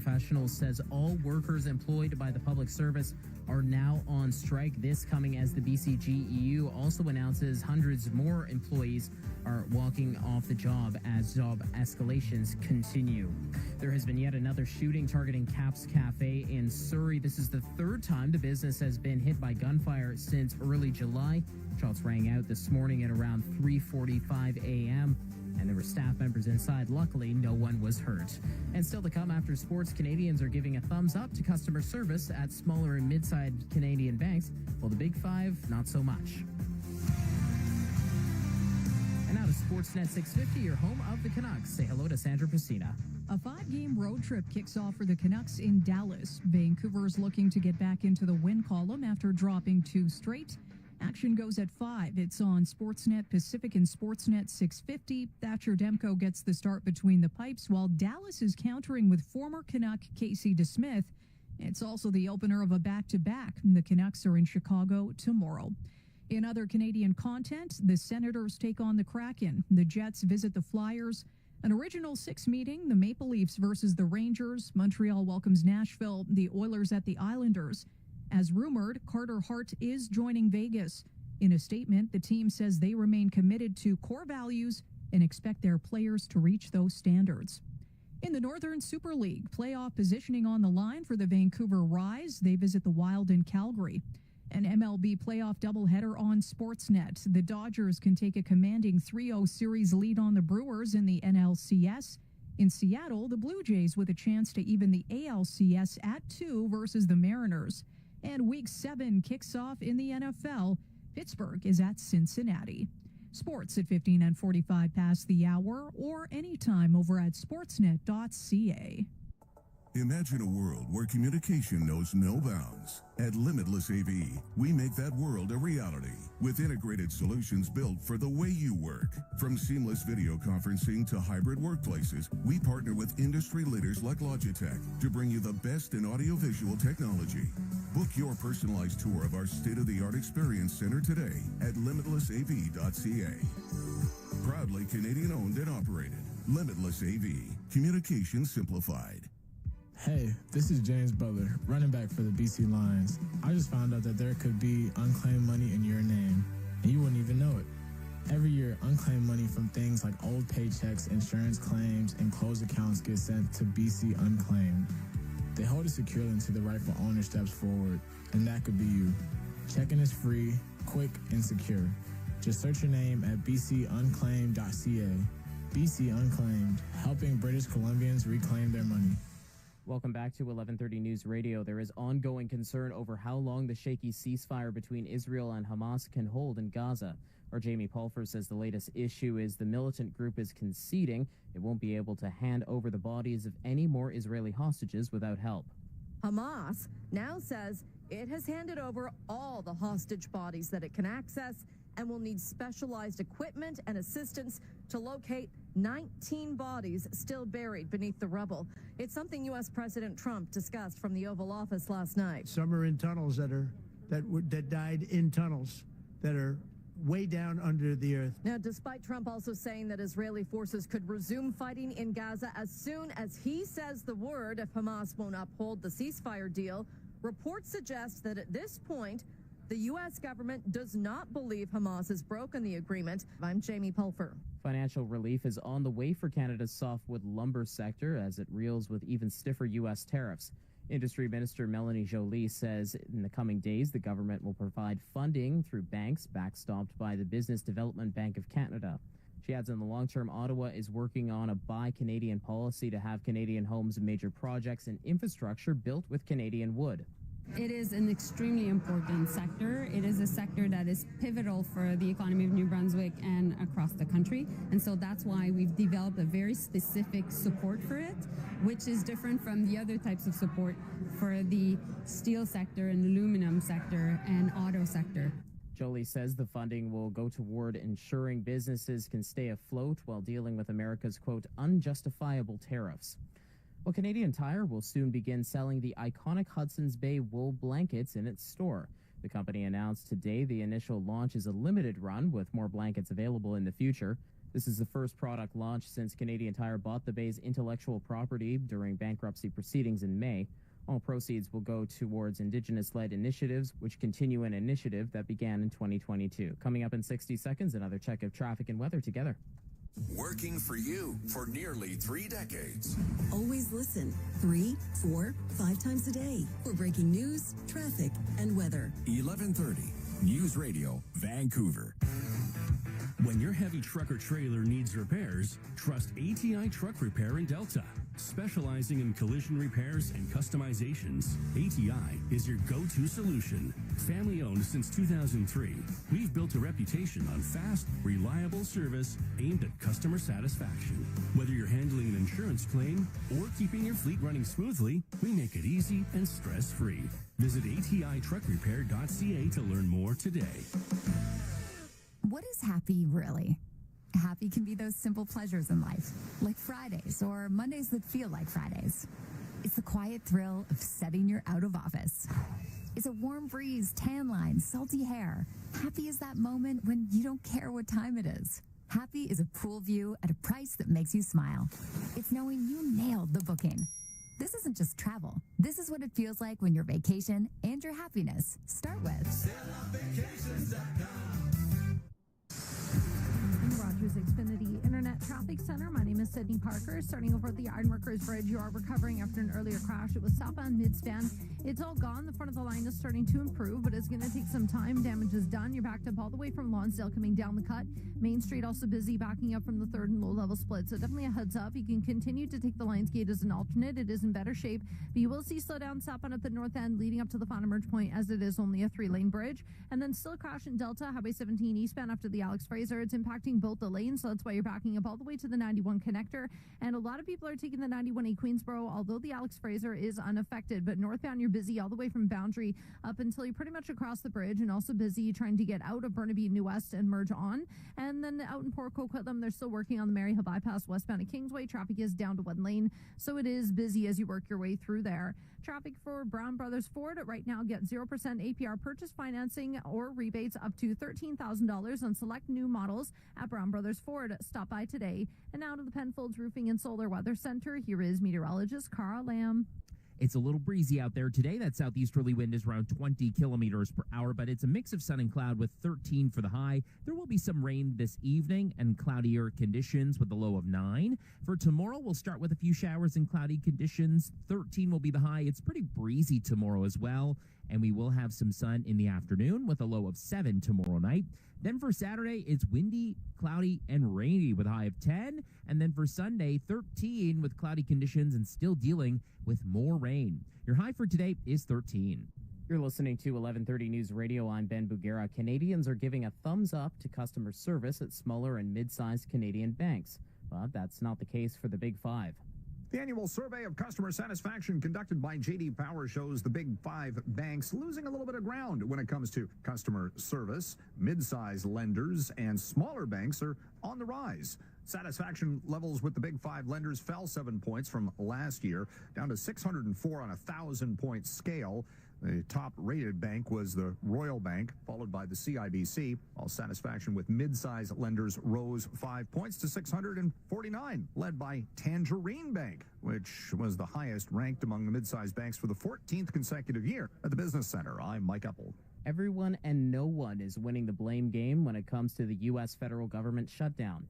Professionals says all workers employed by the public service are now on strike. This coming as the BCGEU also announces hundreds more employees are walking off the job as job escalations continue. There has been yet another shooting targeting Caps Cafe in Surrey. This is the third time the business has been hit by gunfire since early July. Shots rang out this morning at around 3:45 a.m. and there were staff members inside. Luckily, no one was hurt. And still to come after sports, Canadians are giving a thumbs up to customer service at smaller and mid-sized Canadian banks, while the Big Five, not so much. And now to Sportsnet 650, your home of the Canucks. Say hello to Sandra Pacina. A 5-game road trip kicks off for the Canucks in Dallas. Vancouver's looking to get back into the win column after dropping 2 straight. Action goes at 5. It's on Sportsnet Pacific and Sportsnet 650. Thatcher Demko gets the start between the pipes, while Dallas is countering with former Canuck Casey DeSmith. It's also the opener of a back-to-back. The Canucks are in Chicago tomorrow. In other Canadian content, the Senators take on the Kraken. The Jets visit the Flyers. An original 6 meeting, the Maple Leafs versus the Rangers. Montreal welcomes Nashville. The Oilers at the Islanders. As rumored, Carter Hart is joining Vegas. In a statement, the team says they remain committed to core values and expect their players to reach those standards. In the Northern Super League, playoff positioning on the line for the Vancouver Rise. They visit the Wild in Calgary. An MLB playoff doubleheader on Sportsnet. The Dodgers can take a commanding 3-0 series lead on the Brewers in the NLCS. In Seattle, the Blue Jays with a chance to even the ALCS at 2 versus the Mariners. And Week 7 kicks off in the NFL. Pittsburgh is at Cincinnati. Sports at 15 and 45 past the hour or anytime over at sportsnet.ca. Imagine a world where communication knows no bounds. At Limitless AV, we make that world a reality with integrated solutions built for the way you work. From seamless video conferencing to hybrid workplaces, we partner with industry leaders like Logitech to bring you the best in audiovisual technology. Book your personalized tour of our state-of-the-art experience center today at limitlessav.ca. Proudly Canadian-owned and operated. Limitless AV. Communication simplified. Hey, this is James Butler, running back for the BC Lions. I just found out that there could be unclaimed money in your name, and you wouldn't even know it. Every year, unclaimed money from things like old paychecks, insurance claims, and closed accounts get sent to BC Unclaimed. They hold it securely until the rightful owner steps forward, and that could be you. Checking is free, quick, and secure. Just search your name at bcunclaimed.ca. BC Unclaimed, helping British Columbians reclaim their money. Welcome back to 1130 News Radio. There is ongoing concern over how long the shaky ceasefire between Israel and Hamas can hold in Gaza. Our Jamie Pulfer says the latest issue is the militant group is conceding it won't be able to hand over the bodies of any more Israeli hostages without help. Hamas now says it has handed over all the hostage bodies that it can access and will need specialized equipment and assistance to locate 19 bodies still buried beneath the rubble. It's something U.S. President Trump discussed from the Oval Office last night. Some are in tunnels that died in tunnels that are way down under the earth. Now, despite Trump also saying that Israeli forces could resume fighting in Gaza as soon as he says the word if Hamas won't uphold the ceasefire deal, reports suggest that at this point, the U.S. government does not believe Hamas has broken the agreement. I'm Jamie Pulfer. Financial relief is on the way for Canada's softwood lumber sector as it reels with even stiffer U.S. tariffs. Industry Minister Melanie Joly says in the coming days the government will provide funding through banks backstopped by the Business Development Bank of Canada. She adds in the long term, Ottawa is working on a Buy Canadian policy to have Canadian homes and major projects and infrastructure built with Canadian wood. It is an extremely important sector. It is a sector that is pivotal for the economy of New Brunswick and across the country. And so that's why we've developed a very specific support for it, which is different from the other types of support for the steel sector and aluminum sector and auto sector. Jolie says the funding will go toward ensuring businesses can stay afloat while dealing with America's, quote, unjustifiable tariffs. Well, Canadian Tire will soon begin selling the iconic Hudson's Bay wool blankets in its store. The company announced today the initial launch is a limited run with more blankets available in the future. This is the first product launched since Canadian Tire bought the Bay's intellectual property during bankruptcy proceedings in May. All proceeds will go towards Indigenous-led initiatives, which continue an initiative that began in 2022. Coming up in 60 seconds, another check of traffic and weather together. Working for you for nearly 3 decades. Always listen 3, 4, 5 times a day for breaking news, traffic, and weather. 1130 News Radio, Vancouver. When your heavy truck or trailer needs repairs, trust ATI Truck Repair in Delta. Specializing in collision repairs and customizations, ATI is your go-to solution. Family owned since 2003, we've built a reputation on fast, reliable service aimed at customer satisfaction. Whether you're handling an insurance claim or keeping your fleet running smoothly, we make it easy and stress-free. Visit atitruckrepair.ca to learn more today. What is happy, really? Happy can be those simple pleasures in life, like Fridays or Mondays that feel like Fridays. It's the quiet thrill of setting your out of office. It's a warm breeze, tan lines, salty hair. Happy is that moment when you don't care what time it is. Happy is a pool view at a price that makes you smile. It's knowing you nailed the booking. This isn't just travel. This is what it feels like when your vacation and your happiness start with Rogers Xfinity Internet Traffic Center. My name is Sydney Parker. Starting over at the Ironworkers Bridge, you are recovering after an earlier crash. It was southbound midspan. It's all gone. The front of the line is starting to improve, but it's going to take some time. Damage is done. You're backed up all the way from Lonsdale coming down the cut. Main Street also busy, backing up from the third and low-level split. So definitely a heads up. You can continue to take the Lions Gate as an alternate. It is in better shape, but you will see slowdown southbound at the north end leading up to the final merge point, as it is only a 3-lane bridge. And then still a crash in Delta, Highway 17 eastbound after the Alex Fraser. It's impacting both the lanes, so that's why you're backing up all the way to the 91 connector. And a lot of people are taking the 91A Queensboro, although the Alex Fraser is unaffected. But northbound, you're busy all the way from Boundary up until you're pretty much across the bridge, and also busy trying to get out of Burnaby New West and merge on. And then out in Port Coquitlam, they're still working on the Maryhill bypass westbound at Kingsway. Traffic is down to 1 lane, so it is busy as you work your way through there. Traffic for Brown Brothers Ford right now, get 0% APR purchase financing or rebates up to $13,000 on select new models at Brown Brothers Ford. Stop by today. And now to the Penfolds Roofing and Solar Weather Center. Here is meteorologist Cara Lamb. It's a little breezy out there today. That southeasterly wind is around 20 kilometers per hour, but it's a mix of sun and cloud with 13 for the high. There will be some rain this evening and cloudier conditions with a low of 9. For tomorrow, we'll start with a few showers and cloudy conditions. 13 will be the high. It's pretty breezy tomorrow as well, and we will have some sun in the afternoon with a low of 7 tomorrow night. Then for Saturday, it's windy, cloudy, and rainy with a high of 10. And then for Sunday, 13 with cloudy conditions and still dealing with more rain. Your high for today is 13. You're listening to 1130 News Radio. I'm Ben Bugera. Canadians are giving a thumbs up to customer service at smaller and mid-sized Canadian banks. But that's not the case for the Big Five. The annual survey of customer satisfaction conducted by J.D. Power shows the Big Five banks losing a little bit of ground when it comes to customer service. Mid-sized lenders and smaller banks are on the rise. Satisfaction levels with the Big Five lenders fell 7 points from last year, down to 604 on a 1,000-point scale. The top-rated bank was the Royal Bank, followed by the CIBC, while satisfaction with mid-sized lenders rose 5 points to 649, led by Tangerine Bank, which was the highest ranked among the mid-sized banks for the 14th consecutive year. At the Business Center, I'm Mike Epple. Everyone and no one is winning the blame game when it comes to the U.S. federal government shutdown.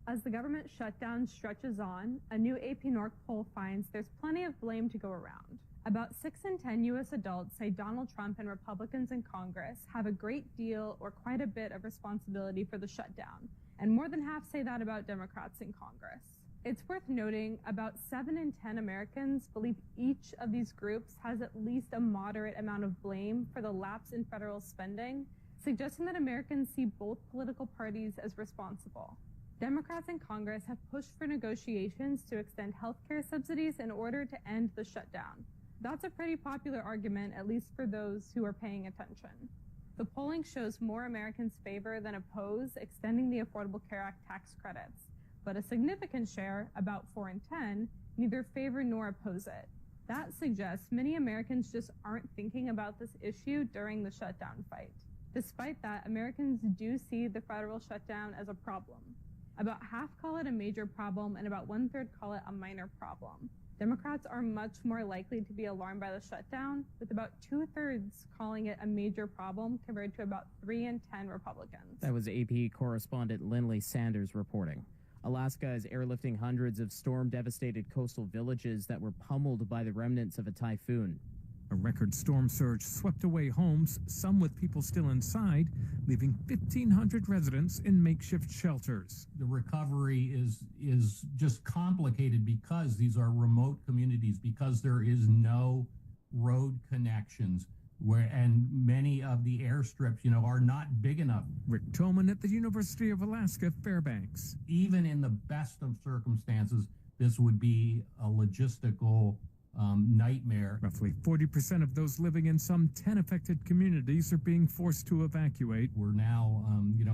As the government shutdown stretches on, a new AP North poll finds there's plenty of blame to go around. About 6 in 10 U.S. adults say Donald Trump and Republicans in Congress have a great deal or quite a bit of responsibility for the shutdown, and more than half say that about Democrats in Congress. It's worth noting about 7 in 10 Americans believe each of these groups has at least a moderate amount of blame for the lapse in federal spending, suggesting that Americans see both political parties as responsible. Democrats in Congress have pushed for negotiations to extend health care subsidies in order to end the shutdown. That's a pretty popular argument, at least for those who are paying attention. The polling shows more Americans favor than oppose extending the Affordable Care Act tax credits, but a significant share, about 4 in 10, neither favor nor oppose it. That suggests many Americans just aren't thinking about this issue during the shutdown fight. Despite that, Americans do see the federal shutdown as a problem. About half call it a major problem and about 1/3 call it a minor problem. Democrats are much more likely to be alarmed by the shutdown, with about 2/3 calling it a major problem compared to about 3 in 10 Republicans. That was AP correspondent Lindley Sanders reporting. Alaska is airlifting hundreds of storm-devastated coastal villages that were pummeled by the remnants of a typhoon. A record storm surge swept away homes, some with people still inside, leaving 1,500 residents in makeshift shelters. The recovery is just complicated because these are remote communities, because there is no road connections, and many of the airstrips, are not big enough. Rick Tolman at the University of Alaska, Fairbanks. Even in the best of circumstances, this would be a logistical nightmare. Roughly 40% of those living in some 10 affected communities are being forced to evacuate. We're now,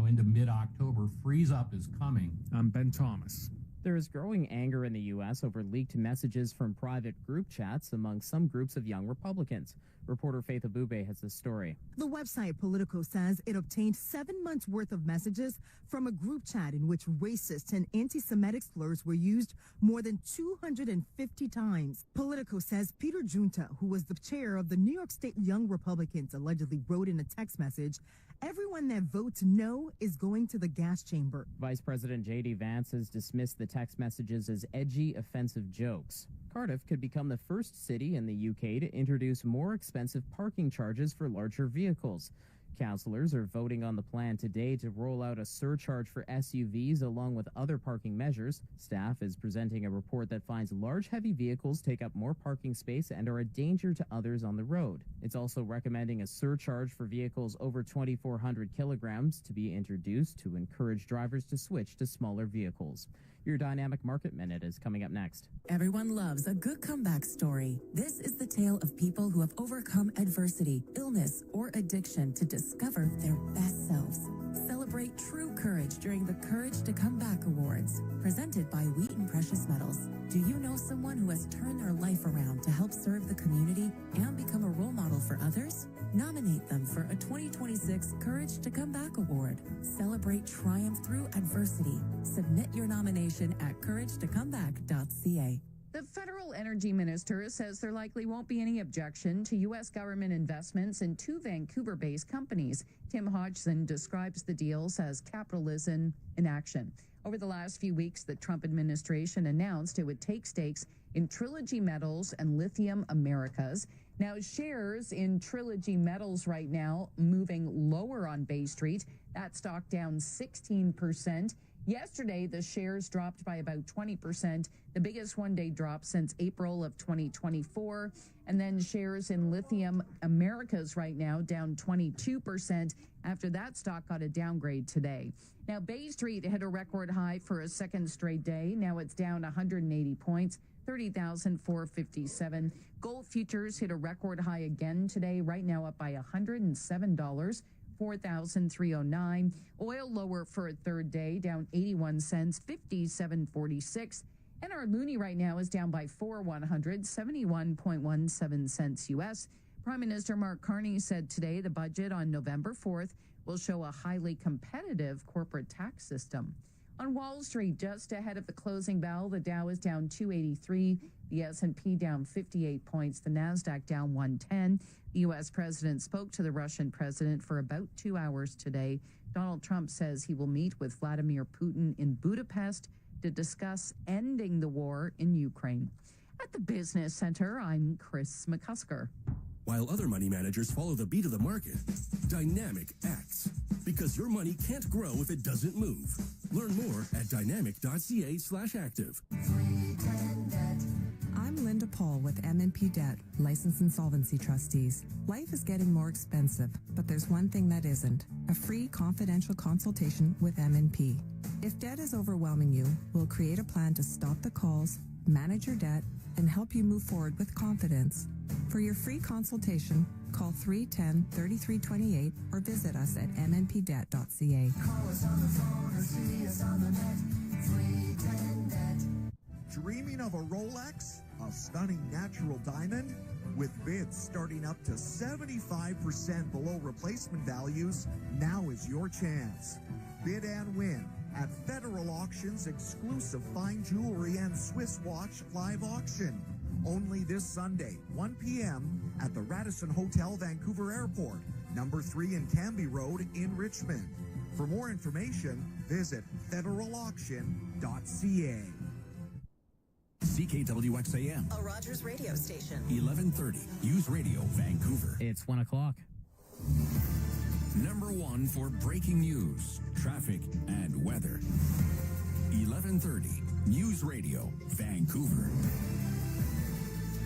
into mid-October. Freeze up is coming. I'm Ben Thomas. There is growing anger in the U.S. over leaked messages from private group chats among some groups of young Republicans. Reporter Faith Abube has this story. The website Politico says it obtained 7 months' worth of messages from a group chat in which racist and anti-Semitic slurs were used more than 250 times. Politico says Peter Junta, who was the chair of the New York State Young Republicans, allegedly wrote in a text message, "Everyone that votes no is going to the gas chamber." Vice President J.D. Vance has dismissed the text messages as edgy, offensive jokes. Cardiff could become the first city in the UK to introduce more expensive parking charges for larger vehicles. Councillors are voting on the plan today to roll out a surcharge for SUVs along with other parking measures. Staff is presenting a report that finds large, heavy vehicles take up more parking space and are a danger to others on the road. It's also recommending a surcharge for vehicles over 2,400 kilograms to be introduced to encourage drivers to switch to smaller vehicles. Your Dynamic Market Minute is coming up next. Everyone loves a good comeback story. This is the tale of people who have overcome adversity, illness, or addiction to discover their best selves. Celebrate true courage during the Courage to Come Back Awards, presented by Wheaton Precious Metals. Do you know someone who has turned their life around to help serve the community and become a role model for others? Nominate them for a 2026 Courage to Come Back Award. Celebrate triumph through adversity. Submit your nomination at couragetocomeback.ca. The federal energy minister says there likely won't be any objection to U.S. government investments in 2 Vancouver-based companies. Tim Hodgson describes the deals as capitalism in action. Over the last few weeks, the Trump administration announced it would take stakes in Trilogy Metals and Lithium Americas. Now, shares in Trilogy Metals right now moving lower on Bay Street. That stock down 16%. Yesterday, the shares dropped by about 20%, the biggest one-day drop since April of 2024. And then shares in Lithium Americas right now down 22% after that stock got a downgrade today. Now, Bay Street hit a record high for a second straight day. Now it's down 180 points, 30,457. Gold futures hit a record high again today, right now up by $107. 4,309. Oil lower for a third day, down 81 cents, 57.46. And our loonie right now is down by 100, 71.17 cents U.S. Prime Minister Mark Carney said today the budget on November 4th will show a highly competitive corporate tax system. On Wall Street, just ahead of the closing bell, the Dow is down 283, the S&P down 58 points, the Nasdaq down 110. The U.S. president spoke to the Russian president for about 2 hours today. Donald Trump says he will meet with Vladimir Putin in Budapest to discuss ending the war in Ukraine. At the Business Center, I'm Chris McCusker. While other money managers follow the beat of the market, Dynamic acts. Because your money can't grow if it doesn't move. Learn more at dynamic.ca/active. I'm Linda Paul with M&P Debt, Licensed Insolvency Trustees. Life is getting more expensive, but there's one thing that isn't: a free confidential consultation with M&P. If debt is overwhelming you, we'll create a plan to stop the calls, manage your debt, and help you move forward with confidence. For your free consultation, call 310-3328 or visit us at mnpdebt.ca. Call us on the phone or see us on the net. 310-NET. Dreaming of a Rolex? A stunning natural diamond? With bids starting up to 75% below replacement values, now is your chance. Bid and win at Federal Auction's exclusive fine jewelry and Swiss watch live auction. Only this Sunday, 1 p.m. at the Radisson Hotel, Vancouver Airport, number 3 in Canby Road in Richmond. For more information, visit federalauction.ca. CKWXAM, A Rogers radio station. 1130, News Radio, Vancouver. It's 1 o'clock. Number 1 for breaking news, traffic, and weather. 1130, News Radio, Vancouver.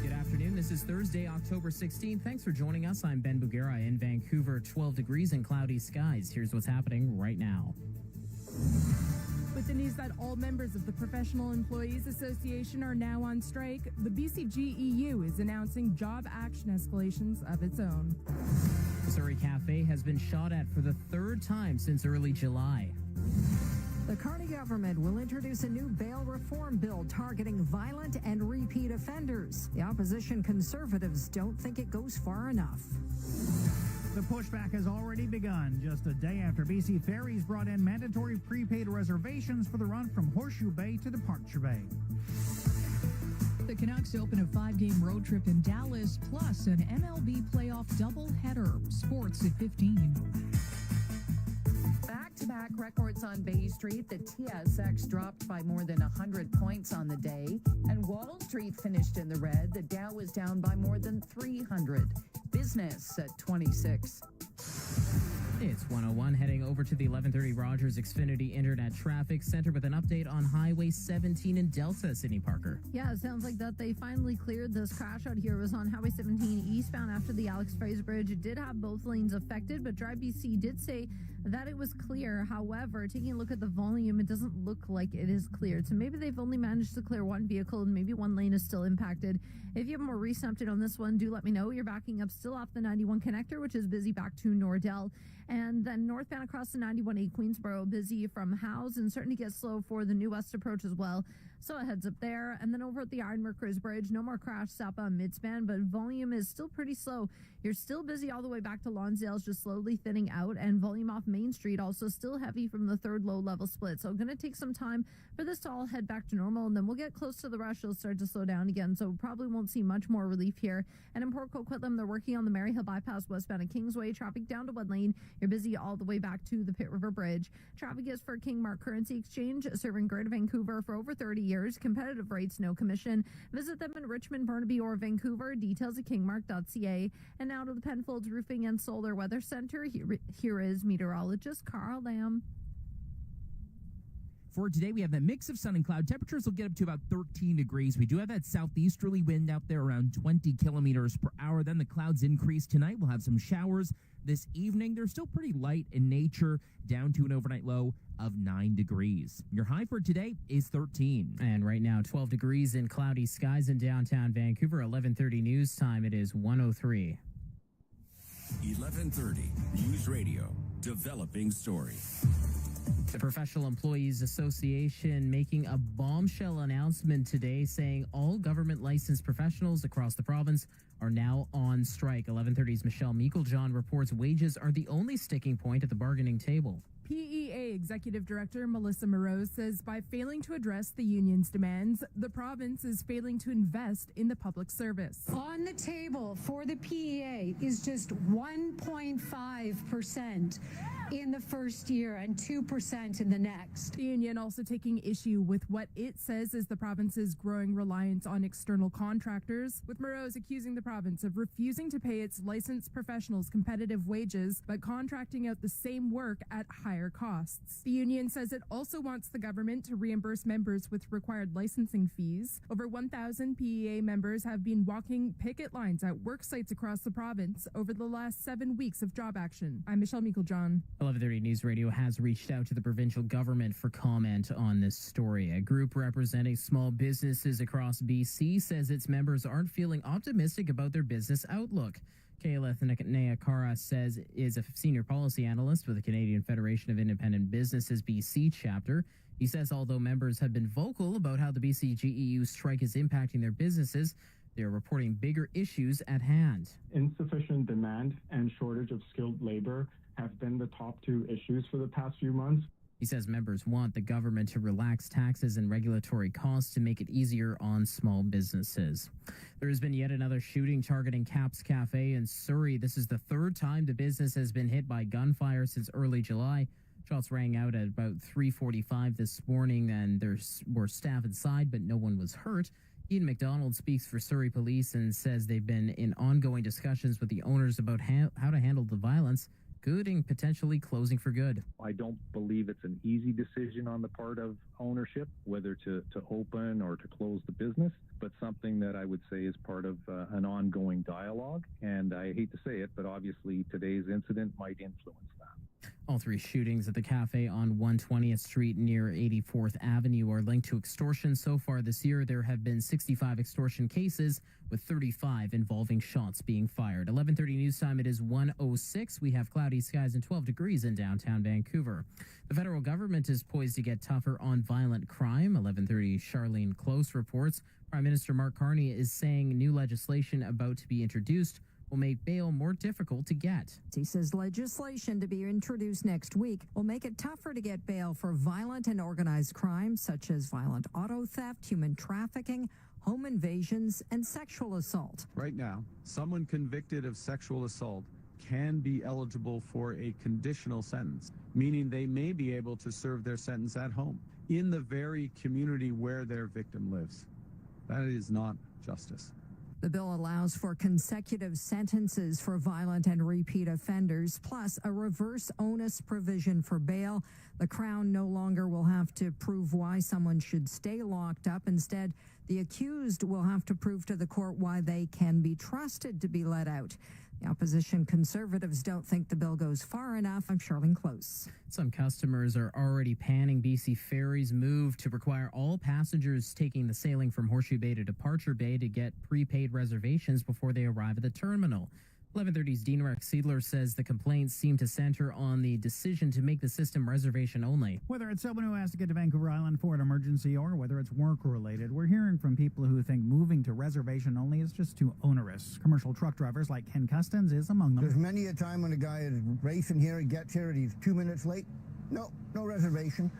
Good afternoon. This is Thursday, October 16th. Thanks for joining us. I'm Ben Bugera in Vancouver. 12 degrees and cloudy skies. Here's what's happening right now. With the news that all members of the Professional Employees Association are now on strike, the BCGEU is announcing job action escalations of its own. The Surrey Cafe has been shot at for the third time since early July. The Carney government will introduce a new bail reform bill targeting violent and repeat offenders. The opposition Conservatives don't think it goes far enough. The pushback has already begun, just a day after BC Ferries brought in mandatory prepaid reservations for the run from Horseshoe Bay to Departure Bay. The Canucks open a 5-game road trip in Dallas, plus an MLB playoff doubleheader. Sports at 15. Back-to-back records on Bay Street. The TSX dropped by more than 100 points on the day, and Wall Street finished in the red. The Dow was down by more than 300. Business at 26. It's 101, heading over to the 1130 Rogers Xfinity Internet Traffic Center with an update on Highway 17 in Delta. Sydney Parker. Yeah, it sounds like that they finally cleared this crash out here. It was on Highway 17 eastbound after the Alex Fraser Bridge. It did have both lanes affected, but Drive BC did say that it was clear. However, taking a look at the volume, it doesn't look like it is cleared. So maybe they've only managed to clear one vehicle and maybe one lane is still impacted. If you have more recent update on this one, do let me know. You're backing up still off the 91 connector, which is busy back to Nordell. And then northbound across the 91A Queensboro, busy from Howes and starting to get slow for the New West approach as well. So a heads up there. And then over at the Ironworkers Bridge, no more crash stop on midspan, but volume is still pretty slow. You're still busy all the way back to Lonsdale's, just slowly thinning out, and volume off Main Street also still heavy from the third low level split. So going to take some time for this to all head back to normal, and then we'll get close to the rush. It'll start to slow down again, so probably won't see much more relief here. And in Port Coquitlam, they're working on the Maryhill bypass westbound at Kingsway. Traffic down to Wood Lane. You're busy all the way back to the Pitt River Bridge. Traffic is for King Mark Currency Exchange, serving Greater Vancouver for over 30 years. Competitive rates, no commission. Visit them in Richmond, Burnaby, or Vancouver. Details at kingmark.ca. And now to the Penfolds Roofing and Solar Weather Center. Here is meteorologist Carl Lamb. For today, we have that mix of sun and cloud. Temperatures will get up to about 13 degrees. We do have that southeasterly wind out there around 20 kilometers per hour. Then the clouds increase tonight. We'll have some showers this evening. They're still pretty light in nature, down to an overnight low of 9 degrees. Your high for today is 13. And right now, 12 degrees in cloudy skies in downtown Vancouver. 11:30 news time. It is 1:03. 1130, News Radio, developing story. The Professional Employees Association making a bombshell announcement today saying all government licensed professionals across the province are now on strike. 1130's Michelle Meiklejohn reports wages are the only sticking point at the bargaining table. PEA Executive Director Melissa Moreau says by failing to address the union's demands, the province is failing to invest in the public service. On the table for the PEA is just 1.5% in the first year and 2% in the next. The union also taking issue with what it says is the province's growing reliance on external contractors, with Moreau's accusing the province of refusing to pay its licensed professionals competitive wages, but contracting out the same work at higher costs. The union says it also wants the government to reimburse members with required licensing fees. Over 1,000 PEA members have been walking picket lines at work sites across the province over the last 7 weeks of job action. I'm Michelle Meiklejohn. 1130 News Radio has reached out to the provincial government for comment on this story. A group representing small businesses across BC says its members aren't feeling optimistic about their business outlook. Kailith Nayakara says is a senior policy analyst with the Canadian Federation of Independent Businesses BC chapter. He says although members have been vocal about how the BCGEU strike is impacting their businesses, they are reporting bigger issues at hand. Insufficient demand and shortage of skilled labor have been the top two issues for the past few months. He says members want the government to relax taxes and regulatory costs to make it easier on small businesses. There has been yet another shooting targeting Caps Cafe in Surrey. This is the third time the business has been hit by gunfire since early July. Shots rang out at about 3:45 this morning, and there were staff inside, but no one was hurt. Ian McDonald speaks for Surrey Police and says they've been in ongoing discussions with the owners about how to handle the violence, including potentially closing for good. I don't believe it's an easy decision on the part of ownership, whether to open or to close the business, but something that I would say is part of an ongoing dialogue. And I hate to say it, but obviously today's incident might influence that. All three shootings at the cafe on 120th Street near 84th Avenue are linked to extortion. So far this year, there have been 65 extortion cases, with 35 involving shots being fired. 11:30 news time, it is 1:06. We have cloudy skies and 12 degrees in downtown Vancouver. The federal government is poised to get tougher on violent crime. 11:30, Charlene Close reports. Prime Minister Mark Carney is saying new legislation about to be introduced will make bail more difficult to get. He says legislation to be introduced next week will make it tougher to get bail for violent and organized crimes such as violent auto theft, human trafficking, home invasions, and sexual assault. Right now, someone convicted of sexual assault can be eligible for a conditional sentence, meaning they may be able to serve their sentence at home in the very community where their victim lives. That is not justice. The bill allows for consecutive sentences for violent and repeat offenders, plus a reverse onus provision for bail. The Crown no longer will have to prove why someone should stay locked up. Instead, the accused will have to prove to the court why they can be trusted to be let out. The opposition Conservatives don't think the bill goes far enough. I'm Charlene Close. Some customers are already panning BC Ferry's move to require all passengers taking the sailing from Horseshoe Bay to Departure Bay to get prepaid reservations before they arrive at the terminal. 11:30's Dean Rex Seidler says the complaints seem to center on the decision to make the system reservation only. Whether it's someone who has to get to Vancouver Island for an emergency or whether it's work-related, we're hearing from people who think moving to reservation only is just too onerous. Commercial truck drivers like Ken Custons is among them. There's many a time when a guy is racing here, he gets here, and he's 2 minutes late. No reservation.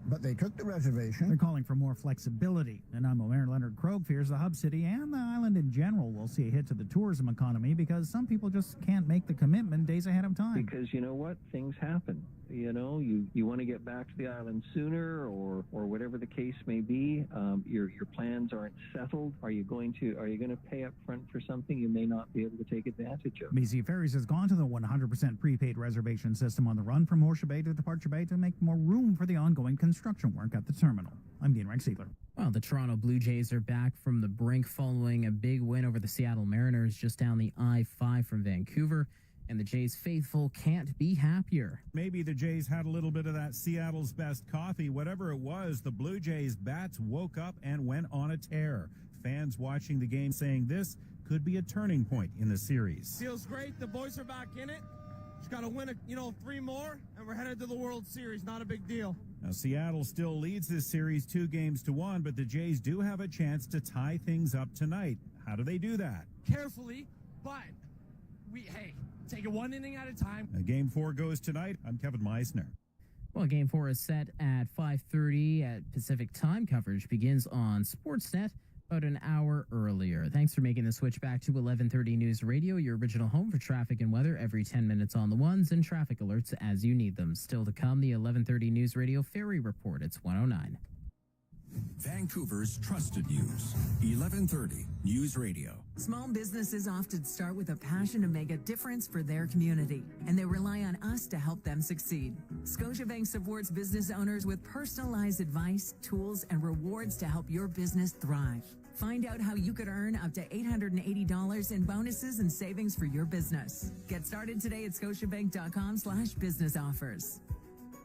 But they took the reservation. They're calling for more flexibility. NMO Mayor Leonard Krogh fears the hub city and the island in general will see a hit to the tourism economy because some people just can't make the commitment days ahead of time. Because you know what? Things happen. You know, you want to get back to the island sooner or whatever the case may be. Your plans aren't settled. Are you going to pay up front for something you may not be able to take advantage of? BC Ferries has gone to the 100% prepaid reservation system on the run from Horseshoe Bay to Departure Bay to make more room for the ongoing construction work at the terminal. I'm Dean Rex Seidler. Well, the Toronto Blue Jays are back from the brink following a big win over the Seattle Mariners just down the I-5 from Vancouver. And the Jays faithful can't be happier. Maybe the Jays had a little bit of that Seattle's best coffee. Whatever it was, the Blue Jays bats woke up and went on a tear. Fans watching the game saying this could be a turning point in the series. Feels great. The boys are back in it. Just got to win, 3 more, and we're headed to the World Series. Not a big deal. Now, Seattle still leads this series 2-1, but the Jays do have a chance to tie things up tonight. How do they do that? Carefully, but take it one inning at a time. Game 4 goes tonight. I'm Kevin Meisner. Well, Game 4 is set at 5:30 at Pacific time. Coverage begins on Sportsnet about an hour earlier. Thanks for making the switch back to 11:30 News Radio, your original home for traffic and weather every 10 minutes on the ones and traffic alerts as you need them. Still to come, the 11:30 News Radio Ferry Report. It's 1:09. Vancouver's trusted news. 11:30 News Radio. Small businesses often start with a passion to make a difference for their community, and they rely on us to help them succeed. Scotiabank supports business owners with personalized advice, tools, and rewards to help your business thrive. Find out how you could earn up to $880 in bonuses and savings for your business. Get started today at scotiabank.com/business offers.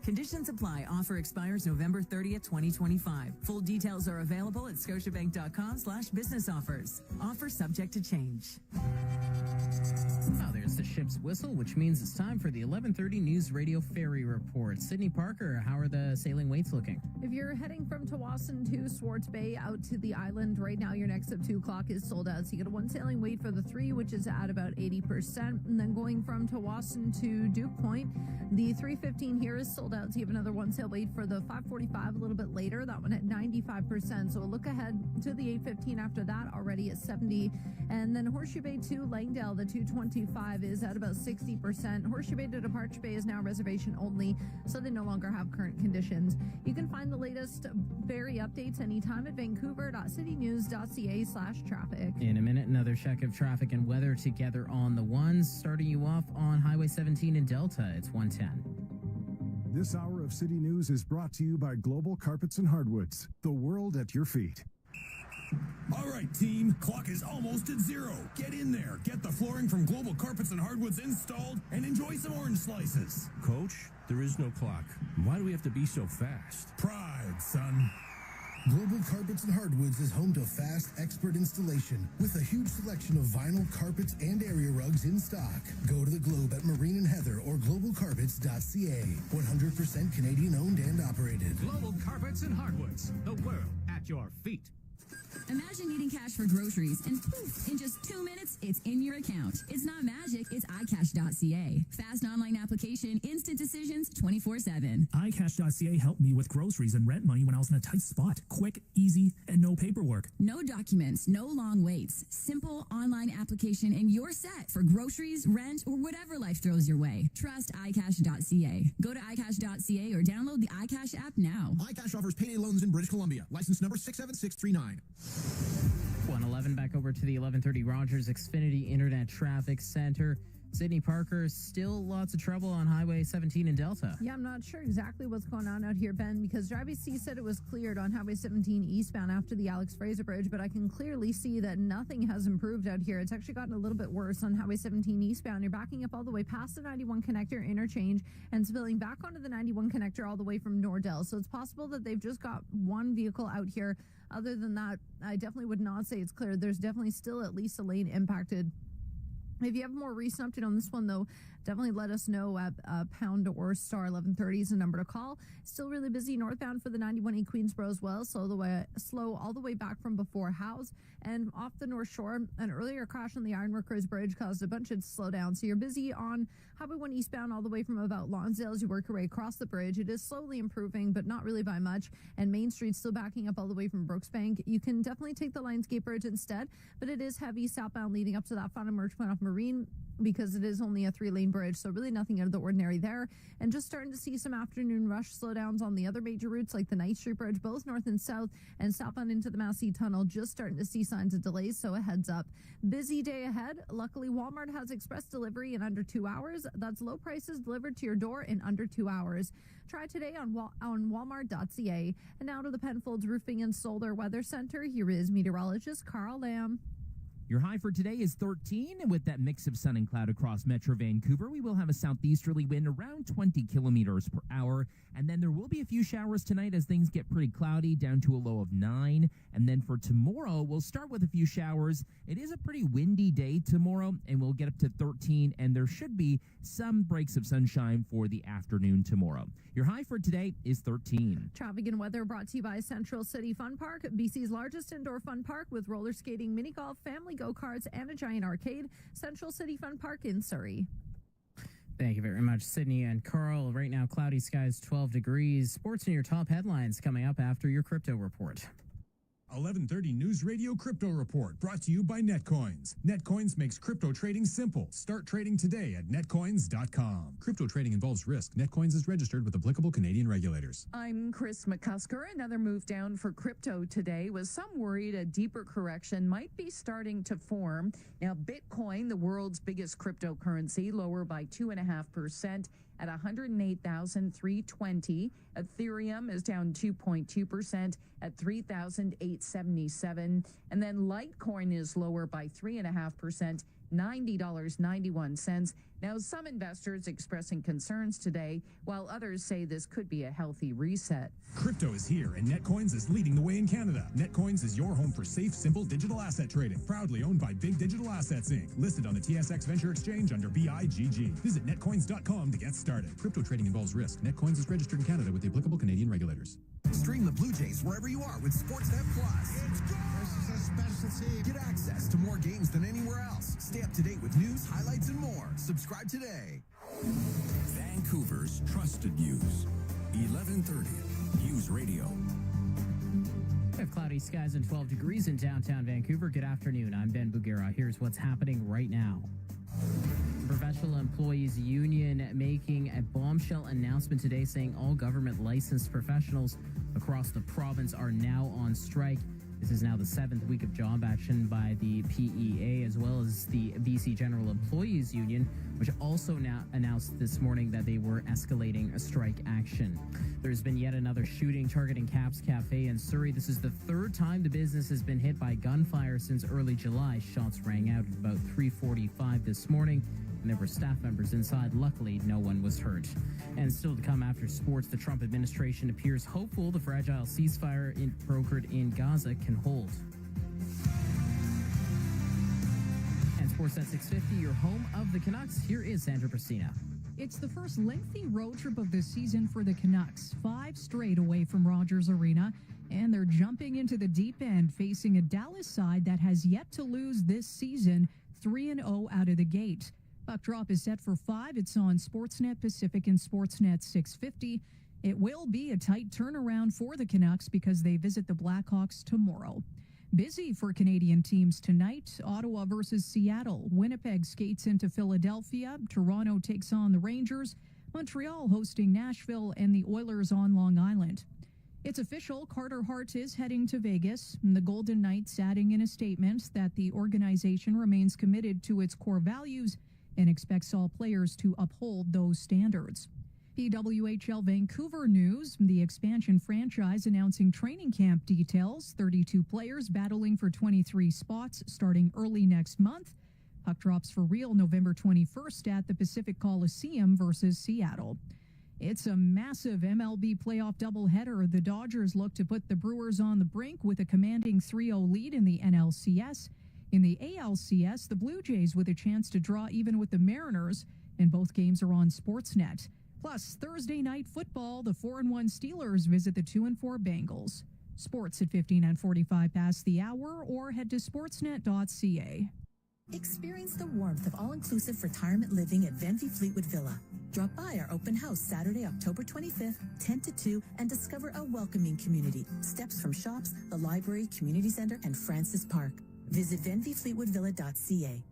Conditions apply. Offer expires November 30th, 2025. Full details are available at scotiabank.com/business offers. Offer subject to change. Well, there's just a ship's whistle, which means it's time for the 11:30 News Radio Ferry Report. Sydney Parker, how are the sailing weights looking? If you're heading from Tawasin to Swartz Bay out to the island, right now your next up 2 o'clock is sold out. So you get a one sailing weight for the 3, which is at about 80%. And then going from Tawasin to Duke Point, the 3:15 here is sold out. So you have another one sail weight for the 5:45 a little bit later. That one at 95%. So a look ahead to the 8:15 after that, already at 70. And then Horseshoe Bay to Langdale, the 2:25 is at about 60%. Horseshoe Bay to Departure Bay is now reservation only, so they no longer have current conditions. You can find the latest ferry updates anytime at vancouver.citynews.ca/traffic. In a minute, another check of traffic and weather together on the ones. Starting you off on Highway 17 in Delta, it's 110. This hour of City News is brought to you by Global Carpets and Hardwoods, the world at your feet. All right, team, clock is almost at 0. Get in there, get the flooring from Global Carpets and Hardwoods installed, and enjoy some orange slices. Coach, there is no clock. Why do we have to be so fast? Pride, son. Global Carpets and Hardwoods is home to fast, expert installation with a huge selection of vinyl, carpets, and area rugs in stock. Go to the Globe at Marine and Heather or globalcarpets.ca. 100% Canadian owned and operated. Global Carpets and Hardwoods, the world at your feet. Imagine needing cash for groceries, and poof, in just 2 minutes, it's in your account. It's not magic, it's iCash.ca. Fast online application, instant decisions, 24/7. iCash.ca helped me with groceries and rent money when I was in a tight spot. Quick, easy, and no paperwork. No documents, no long waits. Simple online application, and you're set for groceries, rent, or whatever life throws your way. Trust iCash.ca. Go to iCash.ca or download the iCash app now. iCash offers payday loans in British Columbia. License number 67639. 111 back over to the 11:30 Rogers Xfinity Internet Traffic Center. Sydney Parker, still lots of trouble on Highway 17 in Delta. Yeah, I'm not sure exactly what's going on out here, Ben, because IBC said it was cleared on Highway 17 eastbound after the Alex Fraser Bridge, but I can clearly see that nothing has improved out here. It's actually gotten a little bit worse on Highway 17 eastbound. You're backing up all the way past the 91 connector interchange and spilling back onto the 91 connector all the way from Nordell. So it's possible that they've just got one vehicle out here. Other than that, I definitely would not say it's cleared. There's definitely still at least a lane impacted. If you have a more recent update on this one, though, definitely let us know at pound or star 1130 is the number to call. Still really busy northbound for the 91E Queensboro as well. Slow all the way back from before House and off the North Shore. An earlier crash on the Ironworkers Bridge caused a bunch of slowdown. So you're busy on Highway 1 eastbound all the way from about Lonsdale as you work your way across the bridge. It is slowly improving, but not really by much. And Main Street's still backing up all the way from Brooksbank. You can definitely take the Lionsgate Bridge instead, but it is heavy southbound leading up to that final merge point off Marine, because it is only a 3-lane bridge, so really nothing out of the ordinary there. And just starting to see some afternoon rush slowdowns on the other major routes like the Ninth Street Bridge, both north and south, and southbound into the Massey Tunnel, just starting to see signs of delays, so a heads up. Busy day ahead. Luckily, Walmart has express delivery in under 2 hours. That's low prices delivered to your door in under 2 hours. Try today on walmart.ca. And now to the Penfolds Roofing and Solar Weather Center. Here is meteorologist Carl Lamb. Your high for today is 13, and with that mix of sun and cloud across Metro Vancouver, we will have a southeasterly wind around 20 kilometers per hour, and then there will be a few showers tonight as things get pretty cloudy, down to a low of 9, and then for tomorrow, we'll start with a few showers. It is a pretty windy day tomorrow, and we'll get up to 13, and there should be some breaks of sunshine for the afternoon tomorrow. Your high for today is 13. Traffic and weather brought to you by Central City Fun Park, BC's largest indoor fun park with roller skating, mini golf, family go-karts, and a giant arcade. Central City Fun Park in Surrey. Thank you very much, Sydney and Carl. Right now, cloudy skies, 12 degrees. Sports and your top headlines coming up after your crypto report. 11:30 News Radio Crypto Report, brought to you by Netcoins. Netcoins makes crypto trading simple. Start trading today at netcoins.com. Crypto trading involves risk. Netcoins is registered with applicable Canadian regulators. I'm Chris McCusker. Another move down for crypto today, with some worried a deeper correction might be starting to form. Now, Bitcoin, the world's biggest cryptocurrency, lower by 2.5% at 108,320. Ethereum is down 2.2%, at 3,877. And then Litecoin is lower by 3.5%, $90.91. Now, some investors expressing concerns today, while others say this could be a healthy reset. Crypto is here, and Netcoins is leading the way in Canada. Netcoins is your home for safe, simple digital asset trading. Proudly owned by Big Digital Assets, Inc. Listed on the TSX Venture Exchange under BIGG. Visit netcoins.com to get started. Crypto trading involves risk. Netcoins is registered in Canada with the applicable Canadian regulators. Stream the Blue Jays wherever you are with Sportsnet Plus. It's go! This is a specialty. Get access to more games than anywhere else. Stay up to date with news, highlights, and more. Subscribe today. Vancouver's trusted news. 1130 News Radio. We have cloudy skies and 12 degrees in downtown Vancouver. Good afternoon. I'm Ben Bugera. Here's what's happening right now. Professional Employees Union making a bombshell announcement today saying all government licensed professionals across the province are now on strike. This is now the 7th week of job action by the PEA, as well as the BC General Employees Union, which also now announced this morning that they were escalating a strike action. There's been yet another shooting targeting Caps Cafe in Surrey. This is the third time the business has been hit by gunfire since early July. Shots rang out at about 3:45 this morning, and there were staff members inside. Luckily, no one was hurt. And still to come after sports, the Trump administration appears hopeful the fragile ceasefire brokered in Gaza can hold. And Sports at 650, your home of the Canucks. Here is Sandra Pristina. It's the first lengthy road trip of the season for the Canucks, 5 straight away from Rogers Arena, and they're jumping into the deep end, facing a Dallas side that has yet to lose this season, 3-0 out of the gate. Puck drop is set for 5. It's on Sportsnet Pacific and Sportsnet 650. It will be a tight turnaround for the Canucks because they visit the Blackhawks tomorrow. Busy for Canadian teams tonight. Ottawa versus Seattle. Winnipeg skates into Philadelphia. Toronto takes on the Rangers. Montreal hosting Nashville, and the Oilers on Long Island. It's official. Carter Hart is heading to Vegas. The Golden Knights adding in a statement that the organization remains committed to its core values and expects all players to uphold those standards. PWHL Vancouver news, the expansion franchise announcing training camp details, 32 players battling for 23 spots starting early next month. Puck drops for real November 21st at the Pacific Coliseum versus Seattle. It's a massive MLB playoff doubleheader. The Dodgers look to put the Brewers on the brink with a commanding 3-0 lead in the NLCS. In the ALCS, the Blue Jays with a chance to draw even with the Mariners, and both games are on Sportsnet. Plus, Thursday night football, the 4-1 Steelers visit the 2-4 Bengals. Sports at 15 and 45 past the hour, or head to sportsnet.ca. Experience the warmth of all-inclusive retirement living at Van Fleetwood Villa. Drop by our open house Saturday, October 25th, 10 to 2, and discover a welcoming community. Steps from shops, the library, community center, and Francis Park. Visit vanvyfleetwoodvilla.ca.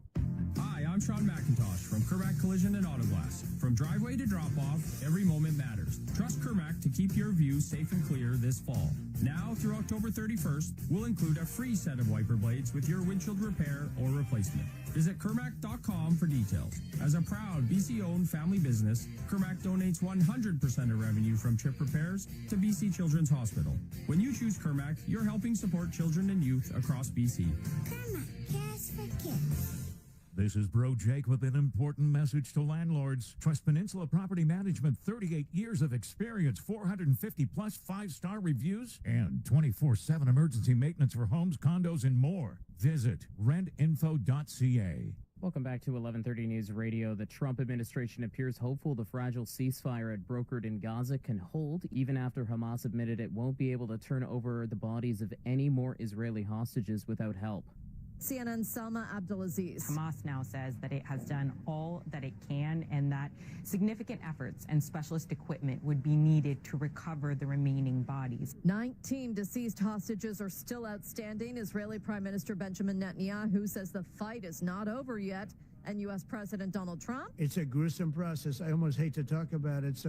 Hi, I'm Sean McIntosh from Kermac Collision and Auto Glass. From driveway to drop-off, every moment matters. Trust Kermac to keep your view safe and clear this fall. Now through October 31st, we'll include a free set of wiper blades with your windshield repair or replacement. Visit Kermac.com for details. As a proud BC-owned family business, Kermac donates 100% of revenue from chip repairs to BC Children's Hospital. When you choose Kermac, you're helping support children and youth across BC. Kermac cares for kids. This is Bro Jake with an important message to landlords. Trust Peninsula Property Management, 38 years of experience, 450 plus 5-star reviews, and 24/7 emergency maintenance for homes, condos, and more. Visit rentinfo.ca. Welcome back to 1130 News Radio. The Trump administration appears hopeful the fragile ceasefire it brokered in Gaza can hold, even after Hamas admitted it won't be able to turn over the bodies of any more Israeli hostages without help. CNN's Salma Abdulaziz. Hamas now says that it has done all that it can and that significant efforts and specialist equipment would be needed to recover the remaining bodies. 19 deceased hostages are still outstanding. Israeli Prime Minister Benjamin Netanyahu says the fight is not over yet. And U.S. President Donald Trump? It's a gruesome process. I almost hate to talk about it,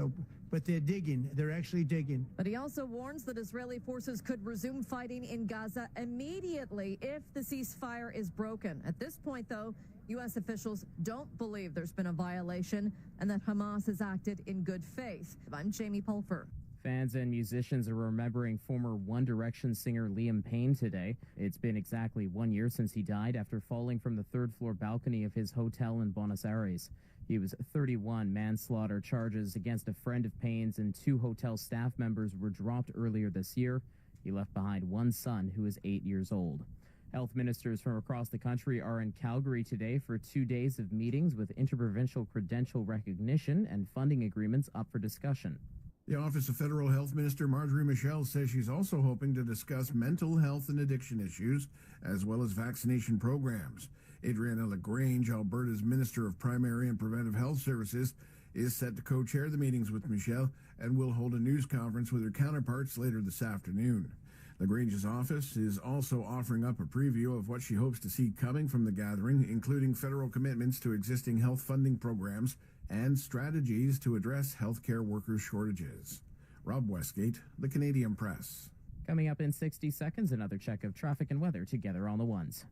but they're digging. They're actually digging. But he also warns that Israeli forces could resume fighting in Gaza immediately if the ceasefire is broken. At this point, though, U.S. officials don't believe there's been a violation and that Hamas has acted in good faith. I'm Jamie Pulfer. Fans and musicians are remembering former One Direction singer Liam Payne today. It's been exactly 1 year since he died after falling from the third-floor balcony of his hotel in Buenos Aires. He was 31. Manslaughter charges against a friend of Payne's and 2 hotel staff members were dropped earlier this year. He left behind one son who is 8 years old. Health ministers from across the country are in Calgary today for 2 days of meetings with interprovincial credential recognition and funding agreements up for discussion. The Office of Federal Health Minister Marjorie Michel says she's also hoping to discuss mental health and addiction issues, as well as vaccination programs. Adriana LaGrange, Alberta's Minister of Primary and Preventive Health Services, is set to co-chair the meetings with Michel and will hold a news conference with her counterparts later this afternoon. LaGrange's office is also offering up a preview of what she hopes to see coming from the gathering, including federal commitments to existing health funding programs and strategies to address healthcare workers' shortages. Rob Westgate, The Canadian Press. Coming up in 60 seconds, another check of traffic and weather together on the ones.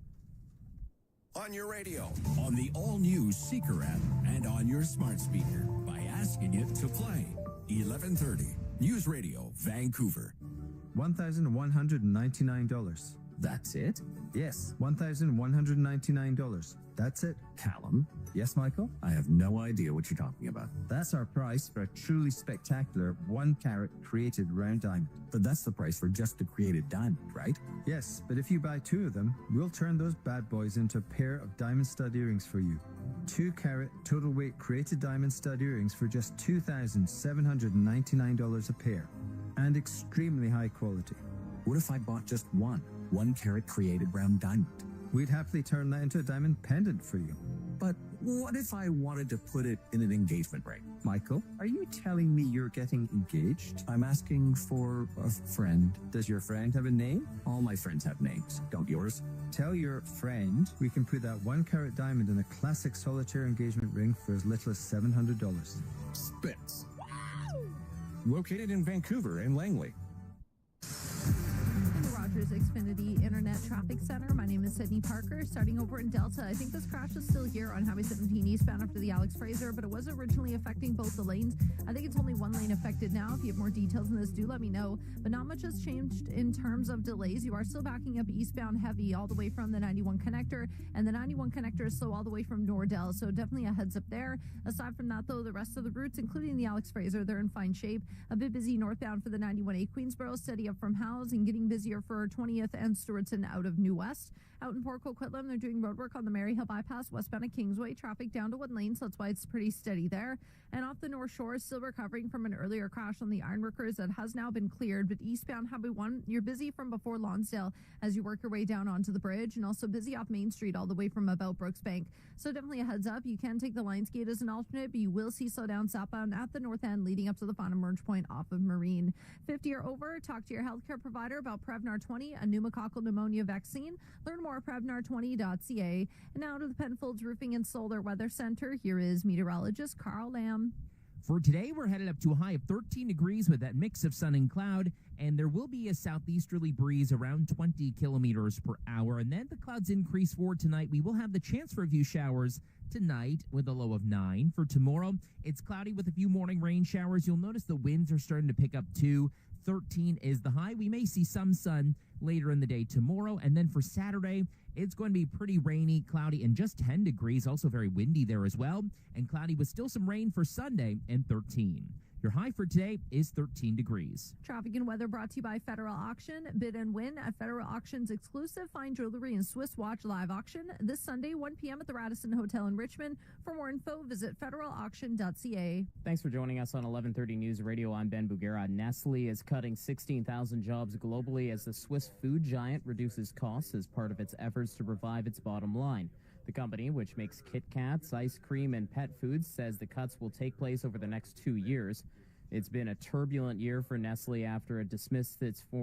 On your radio, on the all-new Seeker app, and on your smart speaker by asking it to play. 1130 News Radio, Vancouver. $1,199. That's it? Yes, $1,199. That's it. Callum? Yes, Michael? I have no idea what you're talking about. That's our price for a truly spectacular 1-carat created round diamond. But that's the price for just the created diamond, right? Yes, but if you buy 2 of them, we'll turn those bad boys into a pair of diamond stud earrings for you. 2-carat total weight created diamond stud earrings for just $2,799 a pair. And extremely high quality. What if I bought just 1 carat created round diamond? We'd happily turn that into a diamond pendant for you. But what if I wanted to put it in an engagement ring? Michael, are you telling me you're getting engaged? I'm asking for a friend. Does your friend have a name? All my friends have names. Don't yours? Tell your friend we can put that 1-carat diamond in a classic solitaire engagement ring for as little as $700. Spitz. Located in Vancouver and Langley. Xfinity Internet Traffic Center. My name is Sydney Parker, starting over in Delta. I think this crash is still here on Highway 17 eastbound after the Alex Fraser, but it was originally affecting both the lanes. I think it's only one lane affected now. If you have more details on this, do let me know. But not much has changed in terms of delays. You are still backing up eastbound heavy all the way from the 91 connector, and the 91 connector is slow all the way from Nordell, so definitely a heads up there. Aside from that, though, the rest of the routes, including the Alex Fraser, they're in fine shape. A bit busy northbound for the 91A Queensboro, steady up from Howes and getting busier for 20th and Stewartson out of New West. Out in Port Coquitlam, they're doing roadwork on the Maryhill bypass westbound of Kingsway. Traffic down to 1 lane, so that's why it's pretty steady there. And off the North Shore, still recovering from an earlier crash on the Ironworkers that has now been cleared. But eastbound Highway 1, you're busy from before Lonsdale as you work your way down onto the bridge, and also busy off Main Street all the way from about Brooks Bank. So definitely a heads up. You can take the Lionsgate as an alternate, but you will see slowdown southbound at the north end leading up to the final merge point off of Marine. 50 or over, talk to your healthcare provider about Prevnar 20, a pneumococcal pneumonia vaccine. Learn more at Prevnar20.ca. And now to the Penfolds Roofing and Solar Weather Center. Here is meteorologist Carl Lamb. For today, we're headed up to a high of 13 degrees with that mix of sun and cloud, and there will be a southeasterly breeze around 20 kilometers per hour. And then the clouds increase for tonight. We will have the chance for a few showers tonight with a low of 9. For tomorrow, it's cloudy with a few morning rain showers. You'll notice the winds are starting to pick up too. 13 is the high. We may see some sun later in the day tomorrow. And then for Saturday, it's going to be pretty rainy, cloudy, and just 10 degrees. Also very windy there as well. And cloudy with still some rain for Sunday and 13. Your high for today is 13 degrees. Traffic and weather brought to you by Federal Auction. Bid and win at Federal Auction's exclusive fine jewelry and Swiss watch live auction this Sunday, 1 p.m. at the Radisson Hotel in Richmond. For more info, visit federalauction.ca. Thanks for joining us on 1130 News Radio. I'm Ben Bugera. Nestle is cutting 16,000 jobs globally as the Swiss food giant reduces costs as part of its efforts to revive its bottom line. The company, which makes Kit Kats, ice cream, and pet foods, says the cuts will take place over the next 2 years. It's been a turbulent year for Nestle after it dismissed its now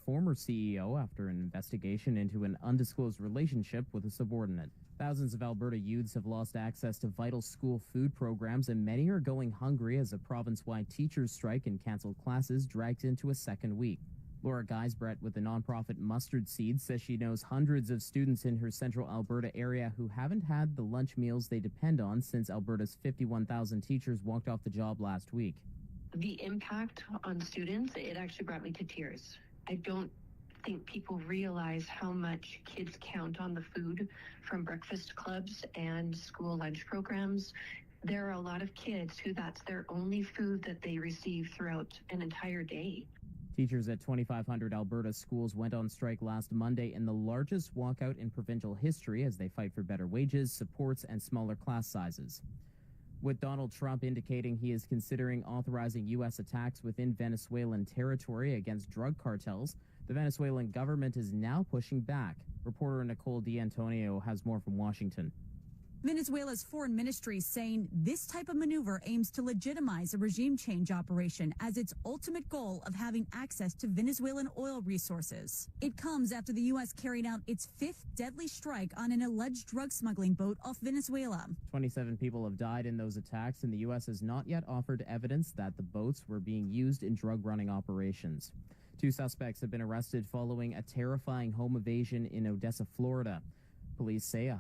former CEO after an investigation into an undisclosed relationship with a subordinate. Thousands of Alberta youths have lost access to vital school food programs, and many are going hungry as a province-wide teachers strike and canceled classes dragged into a second week. Laura Geisbrett with the nonprofit Mustard Seed says she knows hundreds of students in her central Alberta area who haven't had the lunch meals they depend on since Alberta's 51,000 teachers walked off the job last week. The impact on students, it actually brought me to tears. I don't think people realize how much kids count on the food from breakfast clubs and school lunch programs. There are a lot of kids who that's their only food that they receive throughout an entire day. Teachers at 2,500 Alberta schools went on strike last Monday in the largest walkout in provincial history as they fight for better wages, supports, and smaller class sizes. With Donald Trump indicating he is considering authorizing U.S. attacks within Venezuelan territory against drug cartels, the Venezuelan government is now pushing back. Reporter Nicole D'Antonio has more from Washington. Venezuela's foreign ministry saying this type of maneuver aims to legitimize a regime change operation as its ultimate goal of having access to Venezuelan oil resources. It comes after the U.S. carried out its fifth deadly strike on an alleged drug smuggling boat off Venezuela. 27 people have died in those attacks, and the U.S. has not yet offered evidence that the boats were being used in drug-running operations. 2 suspects have been arrested following a terrifying home invasion in Odessa, Florida. Police say a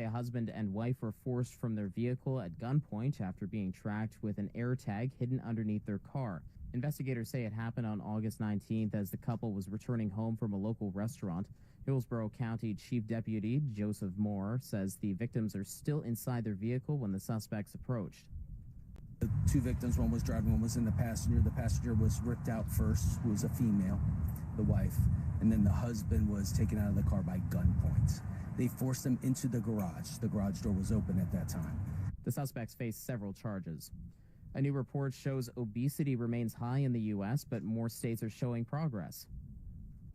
husband and wife were forced from their vehicle at gunpoint after being tracked with an AirTag hidden underneath their car. Investigators say it happened on August 19th as the couple was returning home from a local restaurant. Hillsborough County Chief Deputy Joseph Moore says the victims are still inside their vehicle when the suspects approached. The 2 victims, one was driving, one was in the passenger. The passenger was ripped out first, who was a female, the wife, and then the husband was taken out of the car by gunpoint. They forced them into the garage. The garage door was open at that time. The suspects face several charges. A new report shows obesity remains high in the U.S., but more states are showing progress.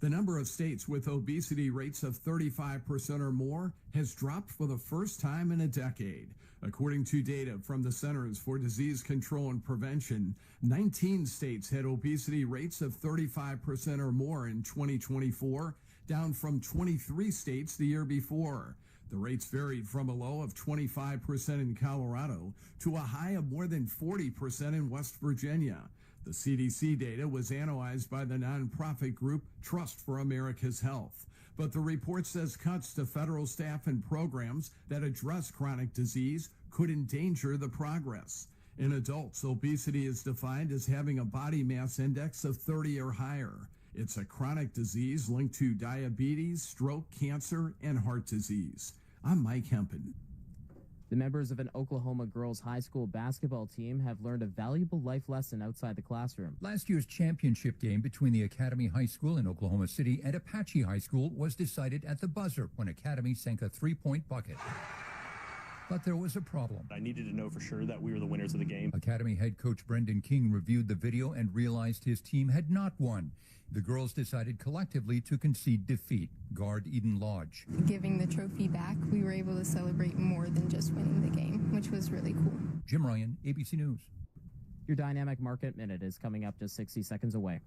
The number of states with obesity rates of 35% or more has dropped for the first time in a decade. According to data from the Centers for Disease Control and Prevention, 19 states had obesity rates of 35% or more in 2024, down from 23 states the year before. The rates varied from a low of 25% in Colorado to a high of more than 40% in West Virginia. The CDC data was analyzed by the nonprofit group Trust for America's Health. But the report says cuts to federal staff and programs that address chronic disease could endanger the progress. In adults, obesity is defined as having a body mass index of 30 or higher. It's a chronic disease linked to diabetes, stroke, cancer, and heart disease. I'm Mike Hempen. The members of an Oklahoma girls' high school basketball team have learned a valuable life lesson outside the classroom. Last year's championship game between the Academy High School in Oklahoma City and Apache High School was decided at the buzzer when Academy sank a 3-point bucket. But there was a problem. I needed to know for sure that we were the winners of the game. Academy head coach Brendan King reviewed the video and realized his team had not won. The girls decided collectively to concede defeat. Guard Eden Lodge. Giving the trophy back, we were able to celebrate more than just winning the game, which was really cool. Jim Ryan, ABC News. Your Dynamic Market Minute is coming up just 60 seconds away.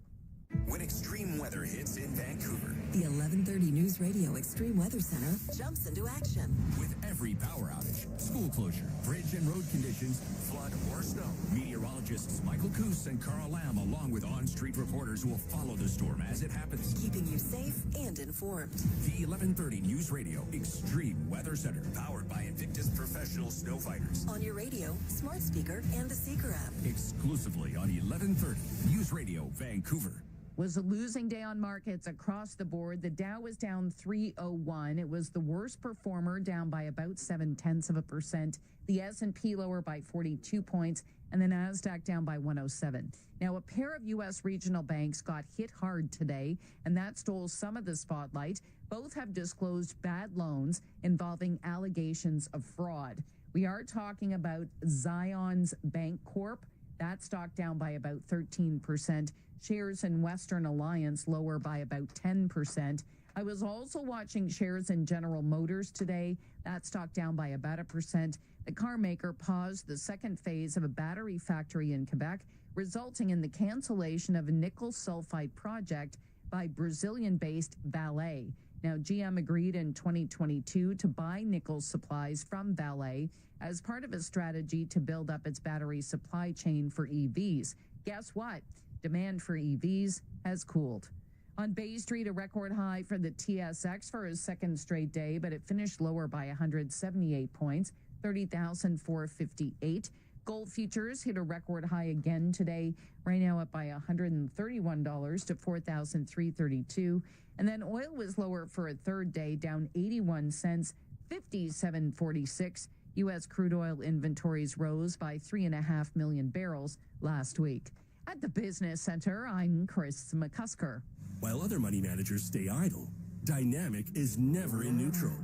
When extreme weather hits in Vancouver, the 1130 News Radio Extreme Weather Center jumps into action. With every power outage, school closure, bridge and road conditions, flood or snow, meteorologists Michael Coos and Carl Lamb, along with on-street reporters, will follow the storm as it happens, keeping you safe and informed. The 1130 News Radio Extreme Weather Center, powered by Invictus Professional Snow Fighters. On your radio, smart speaker, and the Seeker app. Exclusively on 1130 News Radio Vancouver. Was a losing day on markets across the board. The Dow was down 301. It was the worst performer, down by about 0.7%. The S&P lower by 42 points, and the Nasdaq down by 107. Now, a pair of U.S. regional banks got hit hard today, and that stole some of the spotlight. Both have disclosed bad loans involving allegations of fraud. We are talking about Zions Bank Corp. That stock down by about 13%. Shares in Western Alliance lower by about 10%. I was also watching shares in General Motors today. That stock down by about 1%. The car maker paused the second phase of a battery factory in Quebec, resulting in the cancellation of a nickel sulfide project by Brazilian-based Vale. Now, GM agreed in 2022 to buy nickel supplies from Vale as part of a strategy to build up its battery supply chain for EVs. Guess what? Demand for EVs has cooled. On Bay Street, a record high for the TSX for a second straight day, but it finished lower by 178 points, 30,458. Gold futures hit a record high again today, right now up by $131 to 4,332. And then oil was lower for a third day, down 81 cents, 57.46. U.S. crude oil inventories rose by 3.5 million barrels last week. At the Business Center, I'm Chris McCusker. While other money managers stay idle, Dynamic is never in neutral.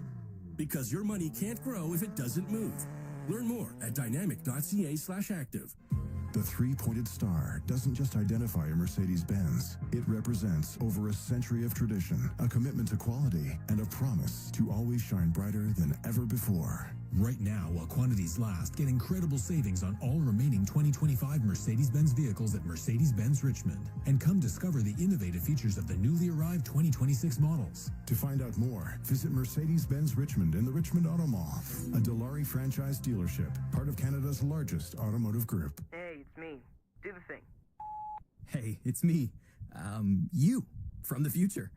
Because your money can't grow if it doesn't move. Learn more at dynamic.ca/active. The three-pointed star doesn't just identify a Mercedes-Benz. It represents over a century of tradition, a commitment to quality, and a promise to always shine brighter than ever before. Right now, while quantities last, get incredible savings on all remaining 2025 Mercedes-Benz vehicles at Mercedes-Benz Richmond. And come discover the innovative features of the newly arrived 2026 models. To find out more, visit Mercedes-Benz Richmond in the Richmond Auto Mall, a Dilawri franchise dealership, part of Canada's largest automotive group. Hey, it's me. Do the thing. Hey, it's me. You, from the future.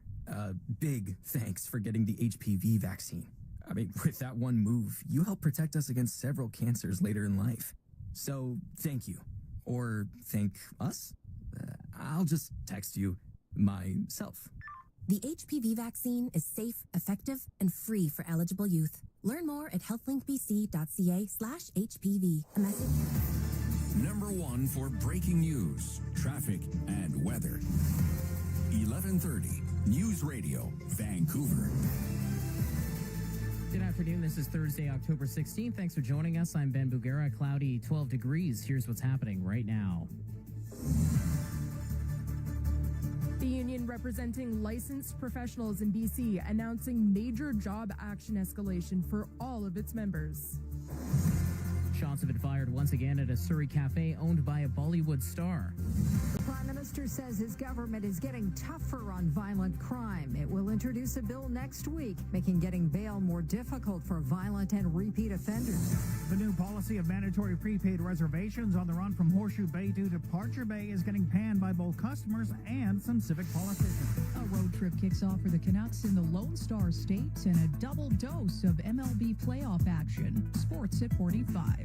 Big thanks for getting the HPV vaccine. I mean, with that one move, you help protect us against several cancers later in life. So, thank you. Or thank us? I'll just text you myself. The HPV vaccine is safe, effective, and free for eligible youth. Learn more at healthlinkbc.ca/HPV. A message. Number one for breaking news, traffic, and weather. 1130 News Radio, Vancouver. Good afternoon. This is Thursday, October 16th. Thanks for joining us. I'm Ben Bugera. Cloudy, 12 degrees. Here's what's happening right now. The union representing licensed professionals in BC announcing major job action escalation for all of its members. Shots have been fired once again at a Surrey cafe owned by a Bollywood star. The Prime Minister says his government is getting tougher on violent crime. It will introduce a bill next week, making getting bail more difficult for violent and repeat offenders. The new policy of mandatory prepaid reservations on the run from Horseshoe Bay to Departure Bay is getting panned by both customers and some civic politicians. A road trip kicks off for the Canucks in the Lone Star State and a double dose of MLB playoff action. Sports at 45.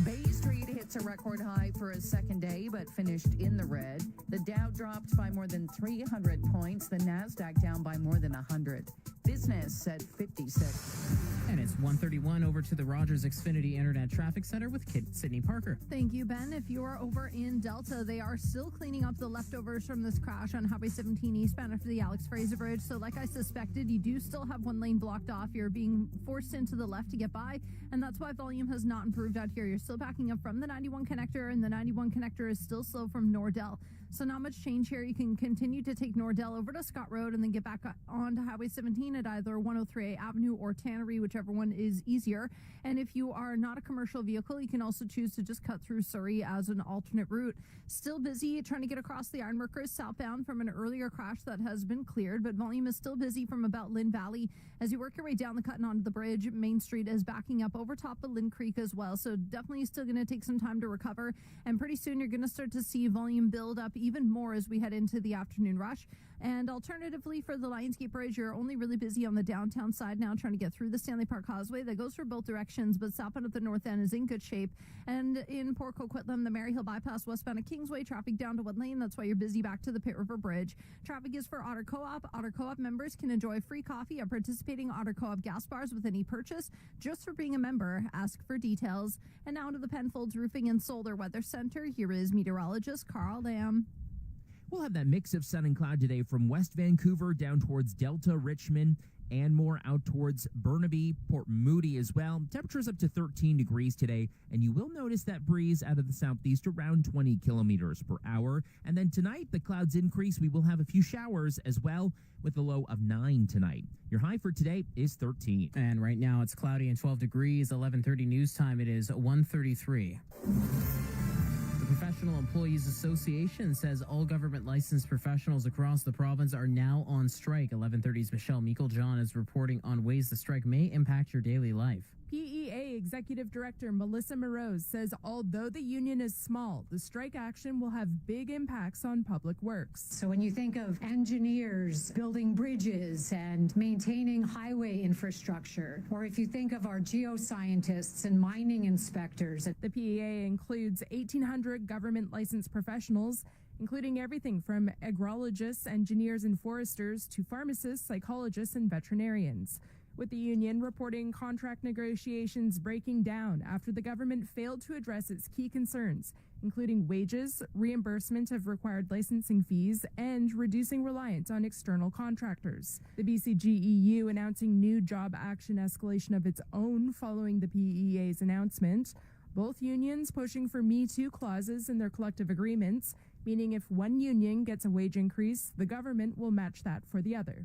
Bay Street hits a record high for a second day, but finished in the red. The Dow dropped by more than 300 points. The Nasdaq down by more than 100. Business at 56. And it's 1:31 over to the Rogers Xfinity Internet Traffic Center with Sydney Parker. Thank you, Ben. If you're over in Delta, they are still cleaning up the leftovers from this crash on Highway 17 eastbound after the Alex Fraser Bridge. So like I suspected, you do still have one lane blocked off. You're being forced into the left to get by, and that's why volume has not improved out here. You're still backing up from the 91 connector, and the 91 connector is still slow from Nordell. So not much change here. You can continue to take Nordell over to Scott Road and then get back on to Highway 17 at either 103A Avenue or Tannery, whichever one is easier. And if you are not a commercial vehicle, you can also choose to just cut through Surrey as an alternate route. Still busy trying to get across the Ironworkers southbound from an earlier crash that has been cleared, but volume is still busy from about Lynn Valley. As you work your way down the cut and onto the bridge, Main Street is backing up over top of Lynn Creek as well. So definitely still going to take some time to recover. And pretty soon you're going to start to see volume build up even more as we head into the afternoon rush. And alternatively for the Lionsgate Bridge, you're only really busy on the downtown side now trying to get through the Stanley Park Causeway. That goes for both directions, but southbound at the north end is in good shape. And in Port Coquitlam, the Maryhill bypass westbound at Kingsway, traffic down to one lane. That's why you're busy back to the Pitt River Bridge. Traffic is for Otter Co-op. Otter Co-op members can enjoy free coffee at participating Otter Co-op gas bars with any purchase. Just for being a member, ask for details. And now to the Penfolds Roofing and Solar Weather Center. Here is meteorologist Carl Lamb. We'll have that mix of sun and cloud today from West Vancouver down towards Delta, Richmond, and more out towards Burnaby, Port Moody as well. Temperatures up to 13 degrees today, and you will notice that breeze out of the southeast around 20 kilometers per hour. And then tonight, the clouds increase. We will have a few showers as well, with a low of 9 tonight. Your high for today is 13. And right now it's cloudy and 12 degrees. 11:30 news time. It is 1:33. The Professional Employees Association says all government licensed professionals across the province are now on strike. 11:30's Michelle Meiklejohn is reporting on ways the strike may impact your daily life. PEA PEA Executive Director Melissa Moroz says although the union is small, the strike action will have big impacts on public works. So when you think of engineers building bridges and maintaining highway infrastructure, or if you think of our geoscientists and mining inspectors. The PEA includes 1,800 government licensed professionals, including everything from agrologists, engineers, and foresters to pharmacists, psychologists, and veterinarians. With the union reporting contract negotiations breaking down after the government failed to address its key concerns, including wages, reimbursement of required licensing fees, and reducing reliance on external contractors. The BCGEU announcing new job action escalation of its own following the PEA's announcement. Both unions pushing for Me Too clauses in their collective agreements, meaning if one union gets a wage increase, the government will match that for the other.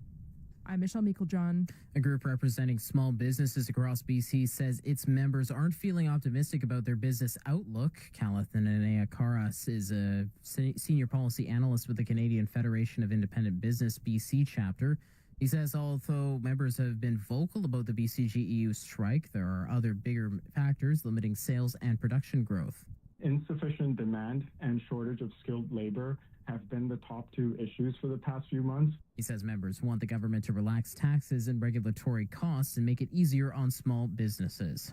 I'm Michelle Meikle-John. A group representing small businesses across BC says its members aren't feeling optimistic about their business outlook. Kalathan Karas is a senior policy analyst with the Canadian Federation of Independent Business BC chapter. He says although members have been vocal about the BCGEU strike, there are other bigger factors limiting sales and production growth. Insufficient demand and shortage of skilled labor have been the top two issues for the past few months. He says members want the government to relax taxes and regulatory costs and make it easier on small businesses.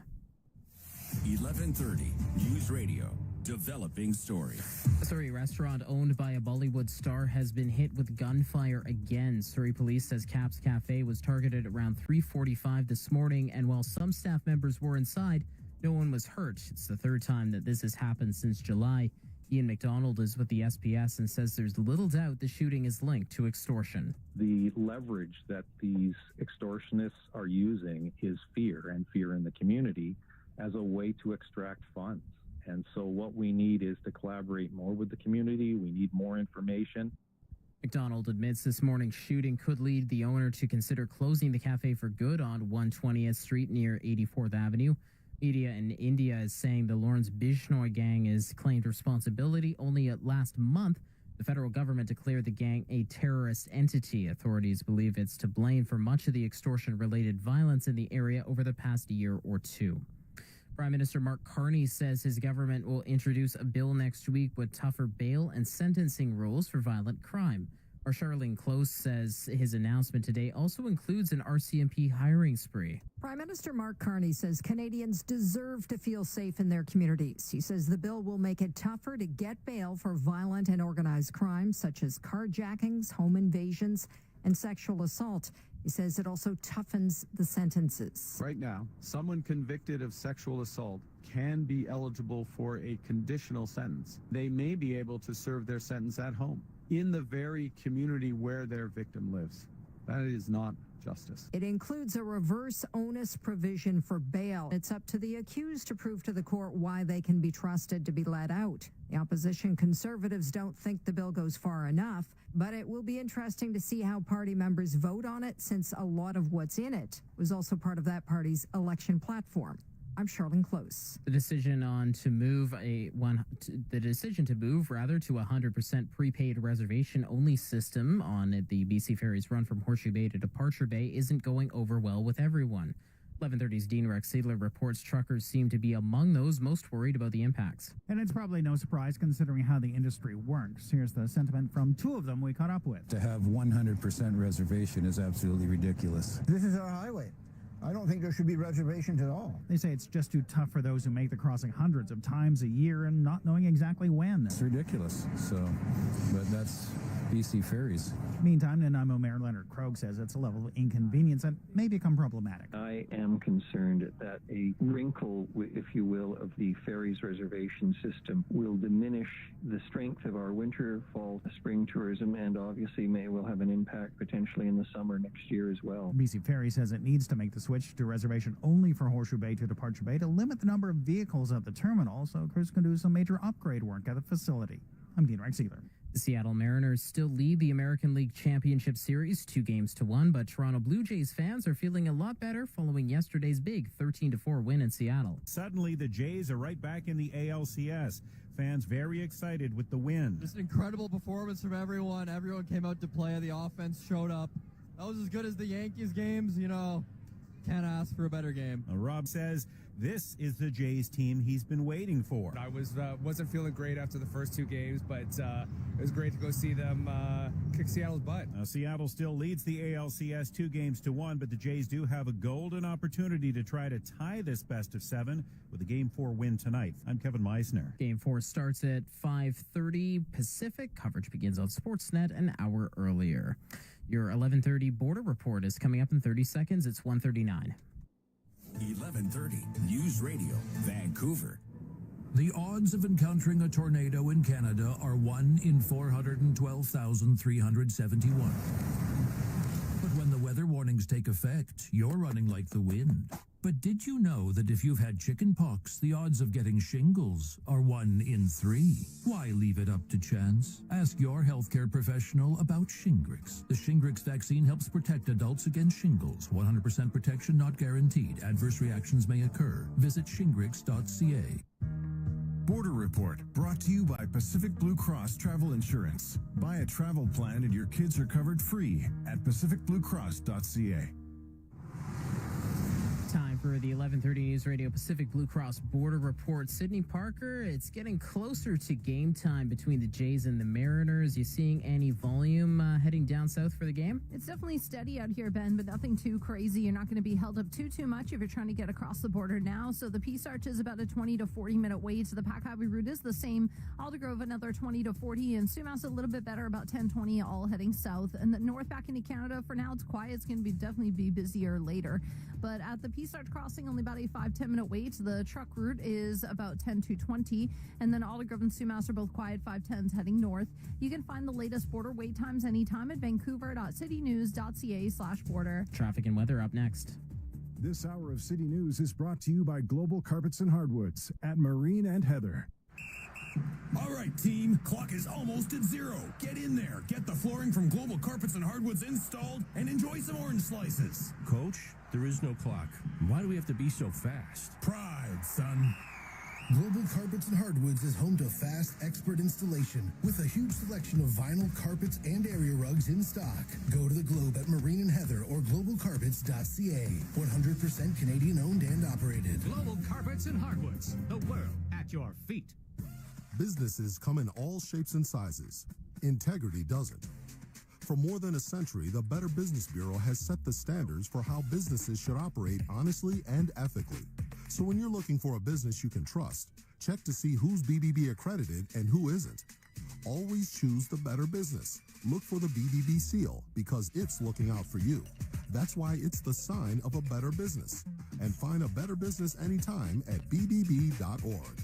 1130 News Radio. Developing story. A Surrey restaurant owned by a Bollywood star has been hit with gunfire again. Surrey police says Caps Cafe was targeted around 3:45 this morning, and while some staff members were inside, no one was hurt. It's the third time that this has happened since July. Ian McDonald is with the SPS and says there's little doubt the shooting is linked to extortion. The leverage that these extortionists are using is fear, and fear in the community as a way to extract funds. And so what we need is to collaborate more with the community. We need more information. McDonald admits this morning's shooting could lead the owner to consider closing the cafe for good on 120th Street near 84th Avenue. Media in India is saying the Lawrence Bishnoi gang has claimed responsibility. Only last month, the federal government declared the gang a terrorist entity. Authorities believe it's to blame for much of the extortion-related violence in the area over the past year or two. Prime Minister Mark Carney says his government will introduce a bill next week with tougher bail and sentencing rules for violent crime. Our Charlene Close says his announcement today also includes an RCMP hiring spree. Prime Minister Mark Carney says Canadians deserve to feel safe in their communities. He says the bill will make it tougher to get bail for violent and organized crimes such as carjackings, home invasions, and sexual assault. He says it also toughens the sentences. Right now, someone convicted of sexual assault can be eligible for a conditional sentence. They may be able to serve their sentence at home, in the very community where their victim lives. That is not justice. It includes a reverse onus provision for bail. It's up to the accused to prove to the court why they can be trusted to be let out. The opposition Conservatives don't think the bill goes far enough, but it will be interesting to see how party members vote on it, since a lot of what's in it was also part of that party's election platform. I'm Charlene Close. The decision to move to 100% prepaid reservation only system on the BC Ferries run from Horseshoe Bay to Departure Bay isn't going over well with everyone. 1130's Dean Rex Seidler reports truckers seem to be among those most worried about the impacts. And it's probably no surprise considering how the industry works. Here's the sentiment from two of them we caught up with. To have 100% reservation is absolutely ridiculous. This is our highway. I don't think there should be reservations at all. They say it's just too tough for those who make the crossing hundreds of times a year and not knowing exactly when. It's ridiculous. But that's BC Ferries. Meantime, Nanaimo Mayor Leonard Krogh says it's a level of inconvenience that may become problematic. I am concerned that a wrinkle, if you will, of the ferries reservation system will diminish the strength of our winter, fall, spring tourism, and obviously will have an impact potentially in the summer next year as well. BC Ferries says it needs to make the switch to reservation only for Horseshoe Bay to Departure Bay to limit the number of vehicles at the terminal so crews can do some major upgrade work at the facility. I'm Dean Rex Seidler. The Seattle Mariners still lead the American League Championship Series 2-1, but Toronto Blue Jays fans are feeling a lot better following yesterday's big 13-4 win in Seattle. Suddenly, the Jays are right back in the ALCS. Fans very excited with the win. Just an incredible performance from everyone. Everyone came out to play. The offense showed up. That was as good as the Yankees games, Can't ask for a better game. Rob says this is the Jays team he's been waiting for. I wasn't feeling great after the first two games, but it was great to go see them kick Seattle's butt. Now, Seattle still leads the ALCS 2-1, but the Jays do have a golden opportunity to try to tie this best of 7 with a Game 4 win tonight. I'm Kevin Meisner. Game 4 starts at 5:30 Pacific. Coverage begins on Sportsnet an hour earlier. Your 11:30 border report is coming up in 30 seconds. It's 1:39. 11:30 News Radio, Vancouver. The odds of encountering a tornado in Canada are 1 in 412,371. But when the weather warnings take effect, you're running like the wind. But did you know that if you've had chicken pox, the odds of getting shingles are 1 in 3? Why leave it up to chance? Ask your healthcare professional about Shingrix. The Shingrix vaccine helps protect adults against shingles. 100% protection not guaranteed. Adverse reactions may occur. Visit shingrix.ca. Border Report, brought to you by Pacific Blue Cross Travel Insurance. Buy a travel plan and your kids are covered free at pacificbluecross.ca. Time for the 11:30 News Radio Pacific Blue Cross Border Report. Sydney Parker, it's getting closer to game time between the Jays and the Mariners. You seeing any volume heading down south for the game? It's definitely steady out here, Ben, but nothing too crazy. You're not going to be held up too much if you're trying to get across the border now. So the Peace Arch is about a 20 to 40 minute wait. So the Pack Highway route is the same. Aldergrove another 20 to 40, and Sumas a little bit better, about 10-20, all heading south. And the north back into Canada, for now it's quiet. It's going to definitely be busier later. But at the Peace Arch crossing, only about a 5-10 minute wait. The truck route is about 10 to 20, and then Aldergrove and Sumas are both quiet 5-10s heading north. You can find the latest border wait times anytime at vancouver.citynews.ca/border. Traffic and weather up next. This hour of City News is brought to you by Global Carpets and Hardwoods at Marine and Heather. All right, team, clock is almost at 0. Get in there, get the flooring from Global Carpets and Hardwoods installed, and enjoy some orange slices. Coach, there is no clock. Why do we have to be so fast? Pride, son. Global Carpets and Hardwoods is home to fast, expert installation with a huge selection of vinyl carpets and area rugs in stock. Go to the Globe at Marine and Heather or globalcarpets.ca. 100% Canadian owned and operated. Global Carpets and Hardwoods, the world at your feet. Businesses come in all shapes and sizes. Integrity doesn't. For more than a century, the Better Business Bureau has set the standards for how businesses should operate honestly and ethically. So when you're looking for a business you can trust, check to see who's BBB accredited and who isn't. Always choose the better business. Look for the BBB seal because it's looking out for you. That's why it's the sign of a better business. And find a better business anytime at bbb.org.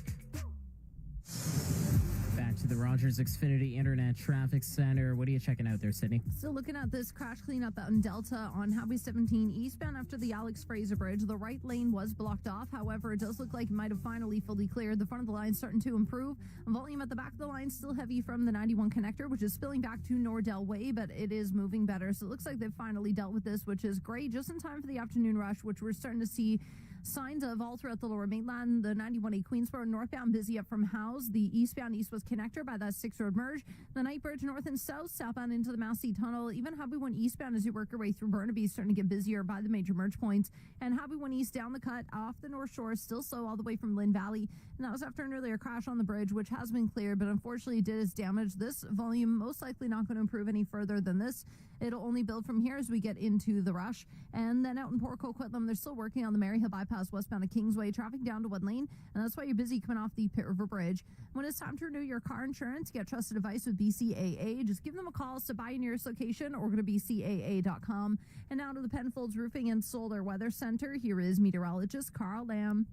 Back to the Rogers Xfinity Internet Traffic Center. What are you checking out there, Sydney? Still looking at this crash cleanup out in Delta on Highway 17 eastbound after the Alex Fraser Bridge. The right lane was blocked off. However, it does look like it might have finally fully cleared. The front of the line starting to improve. Volume at the back of the line still heavy from the 91 connector, which is spilling back to Nordell Way, but it is moving better. So it looks like they've finally dealt with this, which is great. Just in time for the afternoon rush, which we're starting to see signs of all throughout the Lower Mainland. The 91A Queensboro northbound busy up from Howes. The eastbound east-west connector by that 6 Road merge. The Night Bridge north and south, southbound into the Massey Tunnel. Even Highway 1 eastbound as you work your way through Burnaby starting to get busier by the major merge points. And Highway 1 east down the cut off the North Shore, still slow all the way from Lynn Valley. And that was after an earlier crash on the bridge, which has been cleared, but unfortunately did its damage. This volume most likely not going to improve any further than this. It'll only build from here as we get into the rush. And then out in Port Coquitlam, they're still working on the Maryhill bypass westbound of Kingsway, traffic down to one lane, and that's why you're busy coming off the Pitt River Bridge. When it's time to renew your car insurance, get trusted advice with BCAA. Just give them a call to buy your nearest location or go to bcaa.com. And now to the Penfolds Roofing and Solar Weather Center. Here is meteorologist Carl Lamb.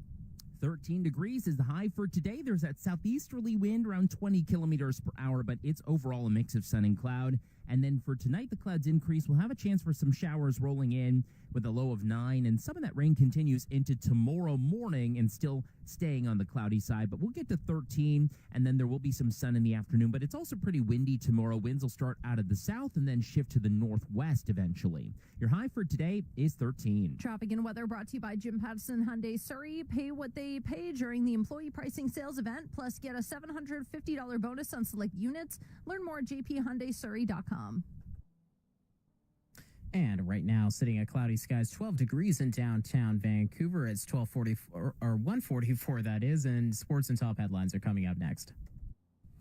13 degrees is the high for today. There's that southeasterly wind around 20 kilometers per hour, but it's overall a mix of sun and cloud. And then for tonight, the clouds increase. We'll have a chance for some showers rolling in with a low of 9, and some of that rain continues into tomorrow morning and still staying on the cloudy side, but we'll get to 13, and then there will be some sun in the afternoon, but it's also pretty windy tomorrow. Winds will start out of the south and then shift to the northwest eventually. Your high for today is 13. Traffic and weather brought to you by Jim Patterson Hyundai Surrey. Pay what they pay during the employee pricing sales event, plus get a $750 bonus on select units. Learn more at jphyundaisurrey.com. And right now, sitting at cloudy skies, 12 degrees in downtown Vancouver. It's 12:44 or 1:44, that is, and sports and top headlines are coming up next.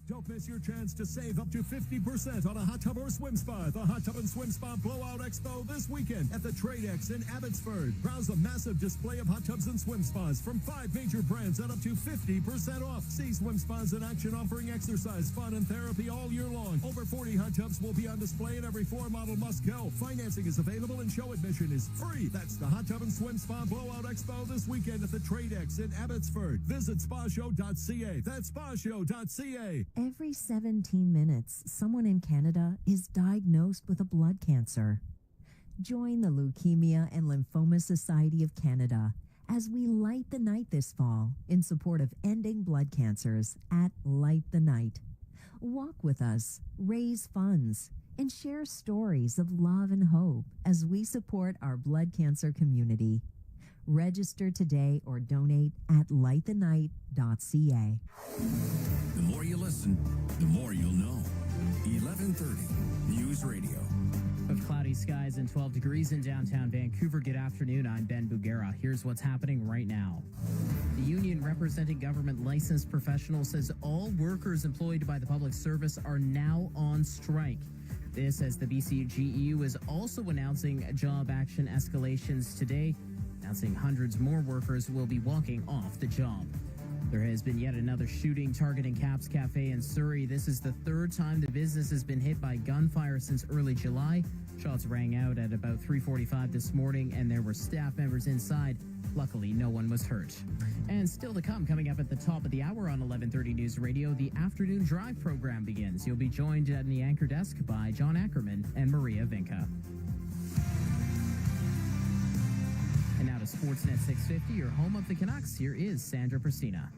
Don't miss your chance to save up to 50% on a hot tub or swim spa. The Hot Tub and Swim Spa Blowout Expo this weekend at the TradeX in Abbotsford. Browse a massive display of hot tubs and swim spas from 5 major brands at up to 50% off. See swim spas in action offering exercise, fun, and therapy all year long. Over 40 hot tubs will be on display and every floor model must go. Financing is available and show admission is free. That's the Hot Tub and Swim Spa Blowout Expo this weekend at the TradeX in Abbotsford. Visit spashow.ca. That's spashow.ca. Every 17 minutes, someone in Canada is diagnosed with a blood cancer. Join the Leukemia and Lymphoma Society of Canada as we light the night this fall in support of ending blood cancers at Light the Night. Walk with us, raise funds, and share stories of love and hope as we support our blood cancer community. Register today or donate at lightthenight.ca. The more you listen, the more you'll know. 1130 News Radio. With cloudy skies and 12 degrees in downtown Vancouver, good afternoon. I'm Ben Bugera. Here's what's happening right now. The union representing government licensed professionals says all workers employed by the public service are now on strike. This as the BCGEU is also announcing job action escalations today, announcing hundreds more workers will be walking off the job. There has been yet another shooting targeting Caps Cafe in Surrey. This is the third time the business has been hit by gunfire since early July. Shots rang out at about 3:45 this morning, and there were staff members inside. Luckily, no one was hurt. And still to come, coming up at the top of the hour on 1130 News Radio, the afternoon drive program begins. You'll be joined at the anchor desk by John Ackerman and Maria Vinca. And now to Sportsnet 650, your home of the Canucks. Here is Sandra Persina.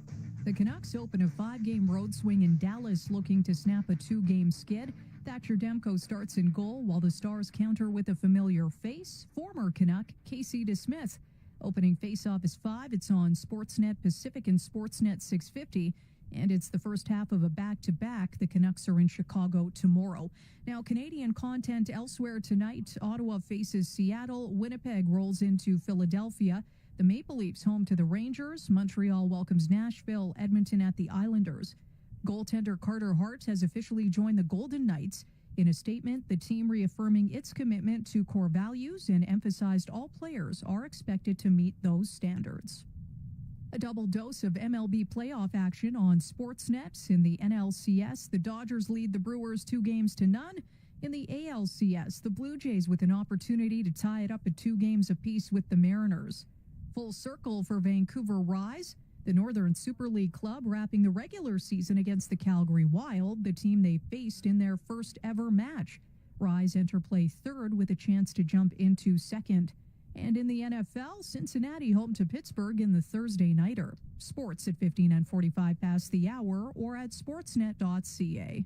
The Canucks open a 5-game road swing in Dallas, looking to snap a 2-game skid. Thatcher Demko starts in goal, while the Stars counter with a familiar face, former Canuck Casey DeSmith. Opening faceoff is 5. It's on Sportsnet Pacific and Sportsnet 650. And it's the first half of a back-to-back. The Canucks are in Chicago tomorrow. Now, Canadian content elsewhere tonight. Ottawa faces Seattle. Winnipeg rolls into Philadelphia. The Maple Leafs home to the Rangers. Montreal welcomes Nashville. Edmonton at the Islanders. Goaltender Carter Hart has officially joined the Golden Knights. In a statement, the team reaffirming its commitment to core values and emphasized all players are expected to meet those standards. A double dose of MLB playoff action on Sportsnet. In the NLCS, the Dodgers lead the Brewers 2-0. In the ALCS, the Blue Jays with an opportunity to tie it up at 2 games apiece with the Mariners. Full circle for Vancouver Rise. The Northern Super League club wrapping the regular season against the Calgary Wild, the team they faced in their first ever match. Rise enter play 3rd with a chance to jump into 2nd. And in the NFL, Cincinnati home to Pittsburgh in the Thursday nighter. Sports at 15 and 45 past the hour or at sportsnet.ca.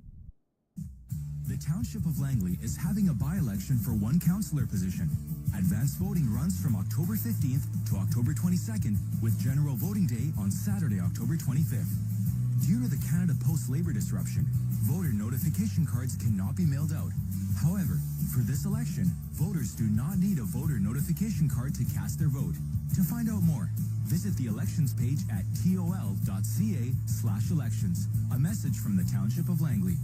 The Township of Langley is having a by-election for one councillor position. Advanced voting runs from October 15th to October 22nd, with general voting day on Saturday, October 25th. Due to the Canada Post labor disruption, voter notification cards cannot be mailed out. However, for this election, voters do not need a voter notification card to cast their vote. To find out more, visit the elections page at tol.ca/elections. A message from the Township of Langley.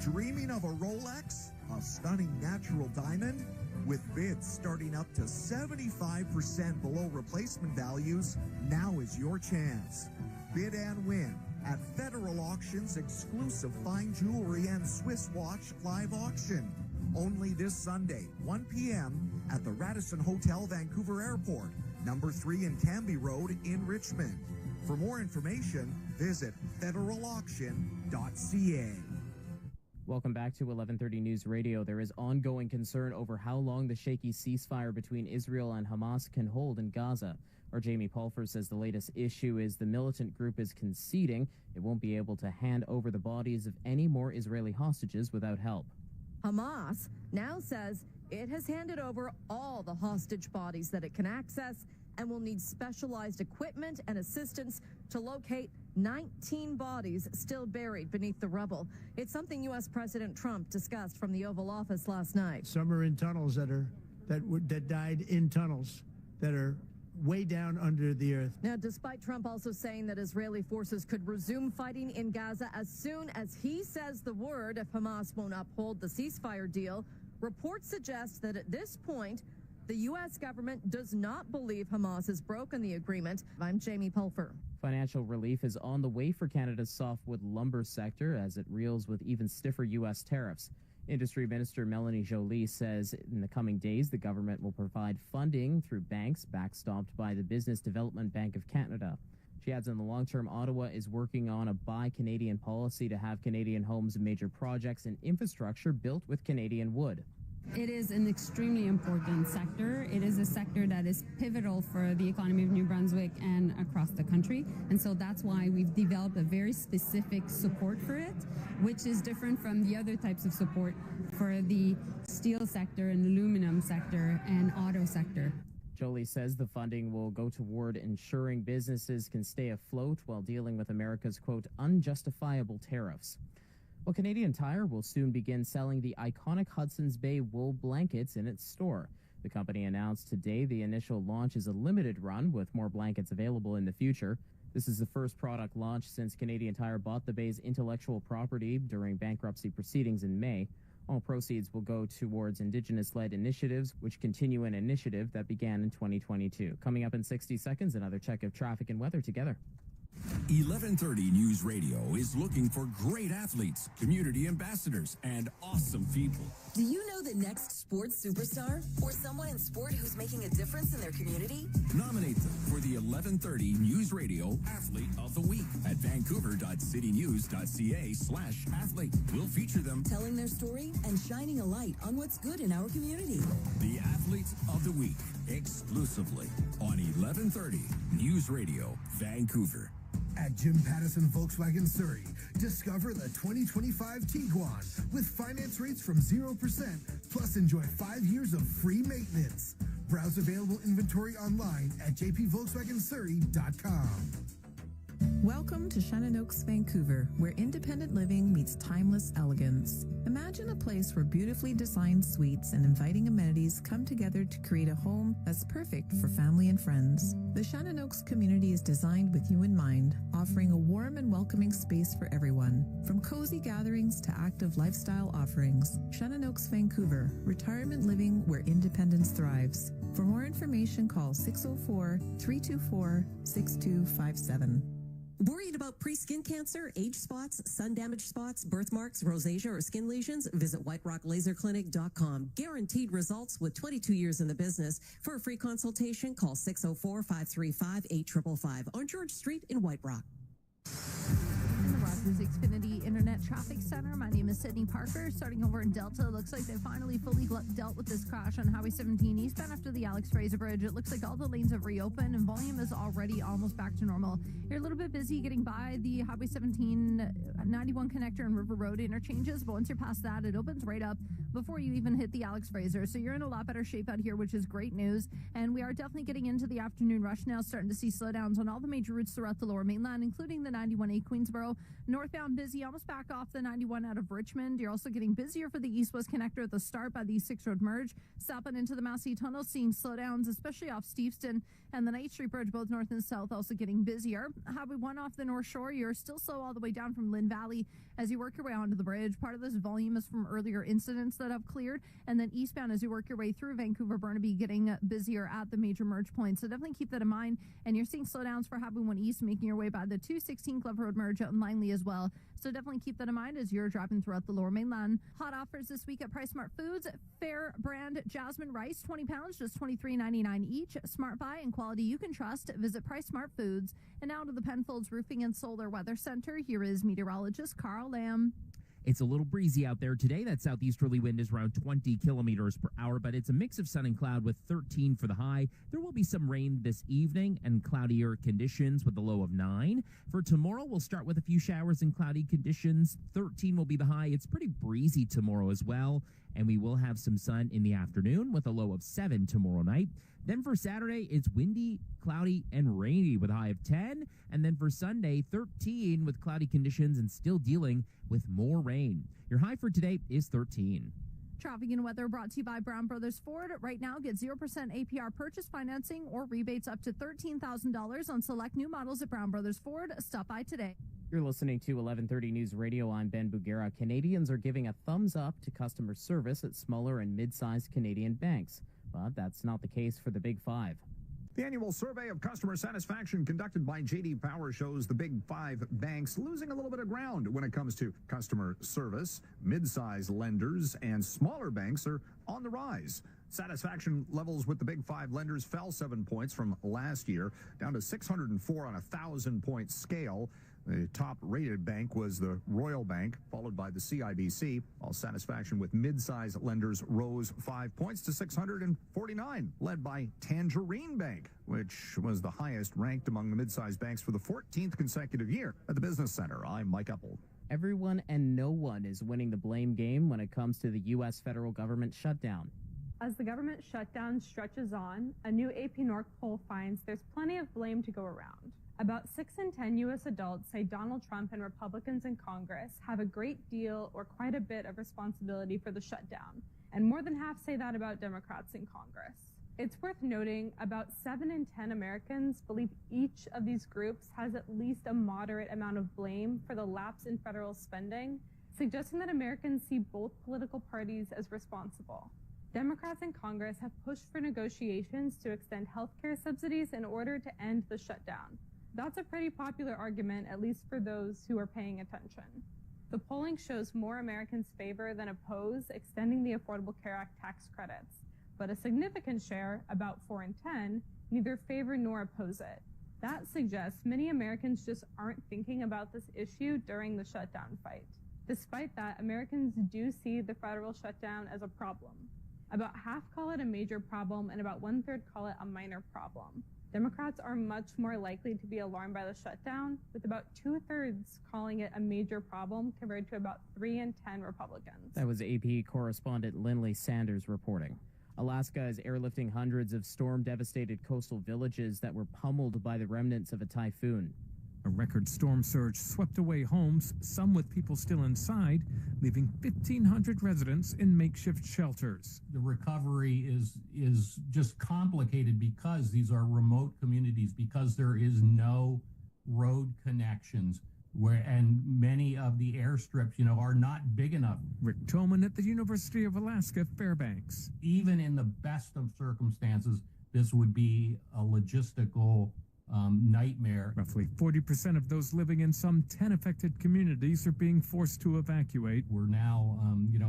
Dreaming of a Rolex? A stunning natural diamond? With bids starting up to 75% below replacement values, now is your chance. Bid and win at Federal Auction's exclusive fine jewelry and Swiss watch live auction. Only this Sunday, 1 p.m. at the Radisson Hotel, Vancouver Airport, number 3 in Canby Road in Richmond. For more information, visit federalauction.ca. Welcome back to 1130 News Radio. There is ongoing concern over how long the shaky ceasefire between Israel and Hamas can hold in Gaza. Our Jamie Pulfer says the latest issue is the militant group is conceding it won't be able to hand over the bodies of any more Israeli hostages without help. Hamas now says it has handed over all the hostage bodies that it can access and will need specialized equipment and assistance to locate 19 bodies still buried beneath the rubble. It's something U.S. President Trump discussed from the Oval Office last night. Some are in tunnels that died in tunnels that are way down under the earth. Now, despite Trump also saying that Israeli forces could resume fighting in Gaza as soon as he says the word if Hamas won't uphold the ceasefire deal, reports suggest that at this point, the U.S. government does not believe Hamas has broken the agreement. I'm Jamie Pulfer. Financial relief is on the way for Canada's softwood lumber sector as it reels with even stiffer U.S. tariffs. Industry Minister Melanie Joly says in the coming days, the government will provide funding through banks backstopped by the Business Development Bank of Canada. She adds in the long term, Ottawa is working on a Buy Canadian policy to have Canadian homes and major projects and infrastructure built with Canadian wood. It is an extremely important sector. It is a sector that is pivotal for the economy of New Brunswick and across the country. And so that's why we've developed a very specific support for it, which is different from the other types of support for the steel sector and aluminum sector and auto sector. Joly says the funding will go toward ensuring businesses can stay afloat while dealing with America's, quote, unjustifiable tariffs. Well, Canadian Tire will soon begin selling the iconic Hudson's Bay wool blankets in its store. The company announced today the initial launch is a limited run with more blankets available in the future. This is the first product launch since Canadian Tire bought the Bay's intellectual property during bankruptcy proceedings in May. All proceeds will go towards Indigenous-led initiatives, which continue an initiative that began in 2022. Coming up in 60 seconds, another check of traffic and weather together. 1130 News Radio is looking for great athletes, community ambassadors, and awesome people. Do you know the next sports superstar or someone in sport who's making a difference in their community? Nominate them for the 1130 News Radio Athlete of the Week at vancouver.citynews.ca/athlete. We'll feature them telling their story and shining a light on what's good in our community. The Athlete of the Week, exclusively on 1130 News Radio, Vancouver. At Jim Pattison Volkswagen Surrey, discover the 2025 Tiguan with finance rates from 0%, plus enjoy 5 years of free maintenance. Browse available inventory online at jpvolkswagensurrey.com. Welcome to Shannon Oaks, Vancouver, where independent living meets timeless elegance. Imagine a place where beautifully designed suites and inviting amenities come together to create a home that's perfect for family and friends. The Shannon Oaks community is designed with you in mind, offering a warm and welcoming space for everyone. From cozy gatherings to active lifestyle offerings, Shannon Oaks, Vancouver, retirement living where independence thrives. For more information, call 604-324-6257. Worried about pre-skin cancer, age spots, sun-damaged spots, birthmarks, rosacea, or skin lesions? Visit whiterocklaserclinic.com. Guaranteed results with 22 years in the business. For a free consultation, call 604-535-8555 on George Street in White Rock. In the Rogers Xfinity Internet Traffic Center, my name is Sydney Parker. Starting over in Delta, it looks like they finally fully dealt with this crash on Highway 17 eastbound after the Alex Fraser Bridge. It looks like all the lanes have reopened and volume is already almost back to normal. You're a little bit busy getting by the Highway 17 91 connector and River Road interchanges, but once you're past that, it opens right up before you even hit the Alex Fraser. So you're in a lot better shape out here, which is great news. And we are definitely getting into the afternoon rush now, starting to see slowdowns on all the major routes throughout the Lower Mainland, including the 91A Queensboro. Northbound busy, almost back off the 91 out of Richmond. You're also getting busier for the east-west connector at the start by the East 6 Road merge. Stopping into the Massey Tunnel, seeing slowdowns, especially off Steveston and the Knight Street Bridge, both north and south, also getting busier. Highway 1 off the North Shore, you're still slow all the way down from Lynn Valley as you work your way onto the bridge. Part of this volume is from earlier incidents that have cleared. And then eastbound as you work your way through Vancouver, Burnaby, getting busier at the major merge points. So definitely keep that in mind. And you're seeing slowdowns for Highway 1 East, making your way by the 216 Clove Road merge out in Langley as well. So definitely keep that in mind as you're driving throughout the Lower Mainland. Hot offers this week at Price Smart Foods. Fair brand jasmine rice, 20 pounds, just $23.99 each. Smart buy and quality you can trust. Visit Price Smart Foods. And now to the Penfolds Roofing and Solar Weather Center. Here is meteorologist Carl Lamb. It's a little breezy out there today. That southeasterly wind is around 20 kilometers per hour, but it's a mix of sun and cloud with 13 for the high. There will be some rain this evening and cloudier conditions with a low of 9. For tomorrow, we'll start with a few showers and cloudy conditions. 13 will be the high. It's pretty breezy tomorrow as well. and we will have some sun in the afternoon with a low of 7 tomorrow night. Then for Saturday, it's windy, cloudy, and rainy with a high of 10. And then for Sunday, 13 with cloudy conditions and still dealing with more rain. Your high for today is 13. Traffic and weather brought to you by Brown Brothers Ford. Right now, get 0% APR purchase financing or rebates up to $13,000 on select new models at Brown Brothers Ford. Stop by today. You're listening to 1130 News Radio. I'm Ben Bugera. Canadians are giving a thumbs up to customer service at smaller and mid-sized Canadian banks. But that's not the case for the Big Five. The annual survey of customer satisfaction conducted by J.D. Power shows the Big Five banks losing a little bit of ground when it comes to customer service. Mid-sized lenders and smaller banks are on the rise. Satisfaction levels with the Big Five lenders fell 7 points from last year, down to 604 on a 1,000-point scale. The top-rated bank was the Royal Bank, followed by the CIBC, while satisfaction with mid-sized lenders rose 5 points to 649, led by Tangerine Bank, which was the highest ranked among the mid-sized banks for the 14th consecutive year. At the Business Center, I'm Mike Uppel. Everyone and no one is winning the blame game when it comes to the U.S. federal government shutdown. As the government shutdown stretches on, a new AP North poll finds there's plenty of blame to go around. About 6 in 10 U.S. adults say Donald Trump and Republicans in Congress have a great deal or quite a bit of responsibility for the shutdown, and more than half say that about Democrats in Congress. It's worth noting about 7 in 10 Americans believe each of these groups has at least a moderate amount of blame for the lapse in federal spending, suggesting that Americans see both political parties as responsible. Democrats in Congress have pushed for negotiations to extend health care subsidies in order to end the shutdown. That's a pretty popular argument, at least for those who are paying attention. The polling shows more Americans favor than oppose extending the Affordable Care Act tax credits, but a significant share, about 4 in 10, neither favor nor oppose it. That suggests many Americans just aren't thinking about this issue during the shutdown fight. Despite that, Americans do see the federal shutdown as a problem. About half call it a major problem, and about 1/3 call it a minor problem. Democrats are much more likely to be alarmed by the shutdown, with about 2/3 calling it a major problem compared to about 3 in 10 Republicans. That was AP correspondent Lindley Sanders reporting. Alaska is airlifting hundreds of storm-devastated coastal villages that were pummeled by the remnants of a typhoon. A record storm surge swept away homes, some with people still inside, leaving 1,500 residents in makeshift shelters. The recovery is just complicated because these are remote communities, because there is no road connections, and many of the airstrips, are not big enough. Rick Tolman at the University of Alaska, Fairbanks. Even in the best of circumstances, this would be a logistical nightmare. Roughly 40% of those living in some 10 affected communities are being forced to evacuate. We're now,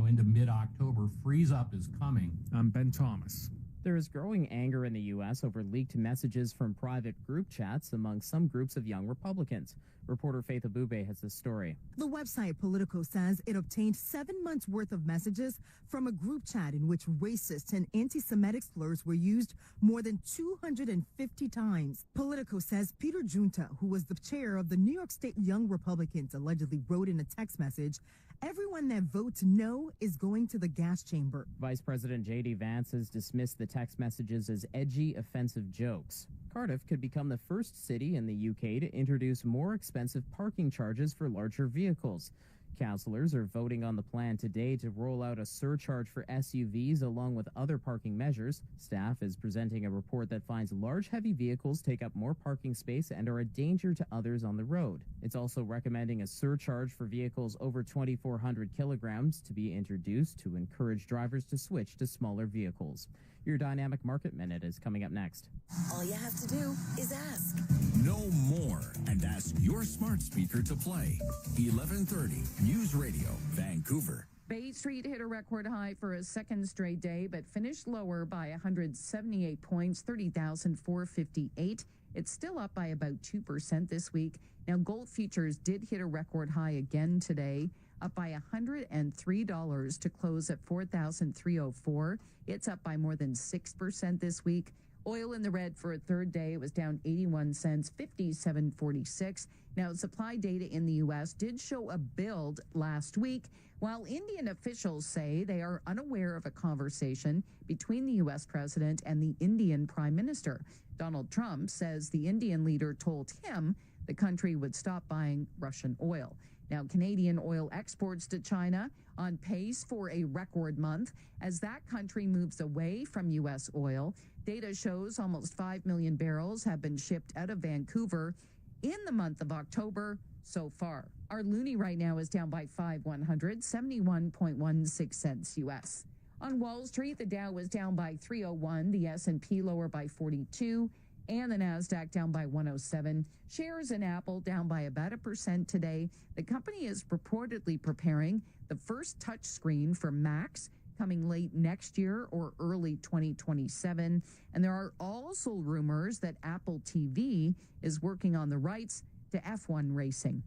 into mid-October. Freeze up is coming. I'm Ben Thomas. There is growing anger in the U.S. over leaked messages from private group chats among some groups of young Republicans. Reporter Faith Abube has this story. The website Politico says it obtained 7 months' worth of messages from a group chat in which racist and anti-Semitic slurs were used more than 250 times. Politico says Peter Junta, who was the chair of the New York State Young Republicans, allegedly wrote in a text message, "Everyone that votes no is going to the gas chamber." Vice President J.D. Vance has dismissed the text messages as edgy, offensive jokes. Cardiff could become the first city in the UK to introduce more expensive parking charges for larger vehicles. Councillors are voting on the plan today to roll out a surcharge for SUVs along with other parking measures. Staff is presenting a report that finds large, heavy vehicles take up more parking space and are a danger to others on the road. It's also recommending a surcharge for vehicles over 2,400 kilograms to be introduced to encourage drivers to switch to smaller vehicles. Your Dynamic Market Minute is coming up next. All you have to do is ask. Know more and ask your smart speaker to play. 1130 News Radio, Vancouver. Bay Street hit a record high for a second straight day, but finished lower by 178 points, 30,458. It's still up by about 2% this week. Now, gold futures did hit a record high again today, up by $103 to close at $4,304. It's up by more than 6% this week. Oil in the red for a third day. It was down 81 cents, 57.46. Now, supply data in the U.S. did show a build last week while Indian officials say they are unaware of a conversation between the U.S. president and the Indian prime minister. Donald Trump says the Indian leader told him the country would stop buying Russian oil. Now, Canadian oil exports to China on pace for a record month as that country moves away from U.S. oil. Data shows almost 5 million barrels have been shipped out of Vancouver in the month of October so far. Our loonie right now is down by 5/100, 71.16 cents U.S. On Wall Street, the Dow was down by 301, the S&P lower by 42, and the NASDAQ down by 107. Shares in Apple down by about 1% today. The company is purportedly preparing the first touch screen for Macs coming late next year or early 2027. And there are also rumors that Apple TV is working on the rights to F1 racing.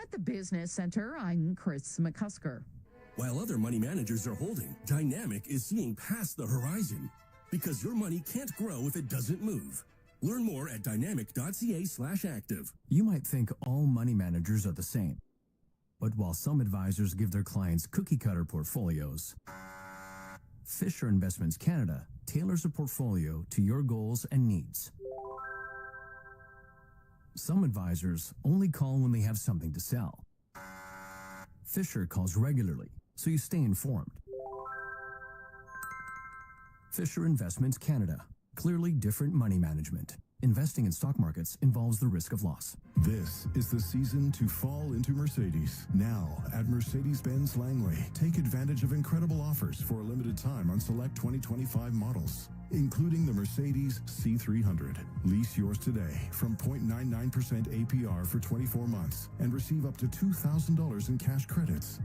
At the Business Center, I'm Chris McCusker. While other money managers are holding, Dynamic is seeing past the horizon because your money can't grow if it doesn't move. Learn more at dynamic.ca/active. You might think all money managers are the same. But while some advisors give their clients cookie-cutter portfolios, Fisher Investments Canada tailors a portfolio to your goals and needs. Some advisors only call when they have something to sell. Fisher calls regularly, so you stay informed. Fisher Investments Canada. Clearly different money management. Investing in stock markets involves the risk of loss. This is the season to fall into Mercedes. Now, at Mercedes-Benz Langley, take advantage of incredible offers for a limited time on select 2025 models, including the Mercedes C300. Lease yours today from 0.99% APR for 24 months and receive up to $2,000 in cash credits.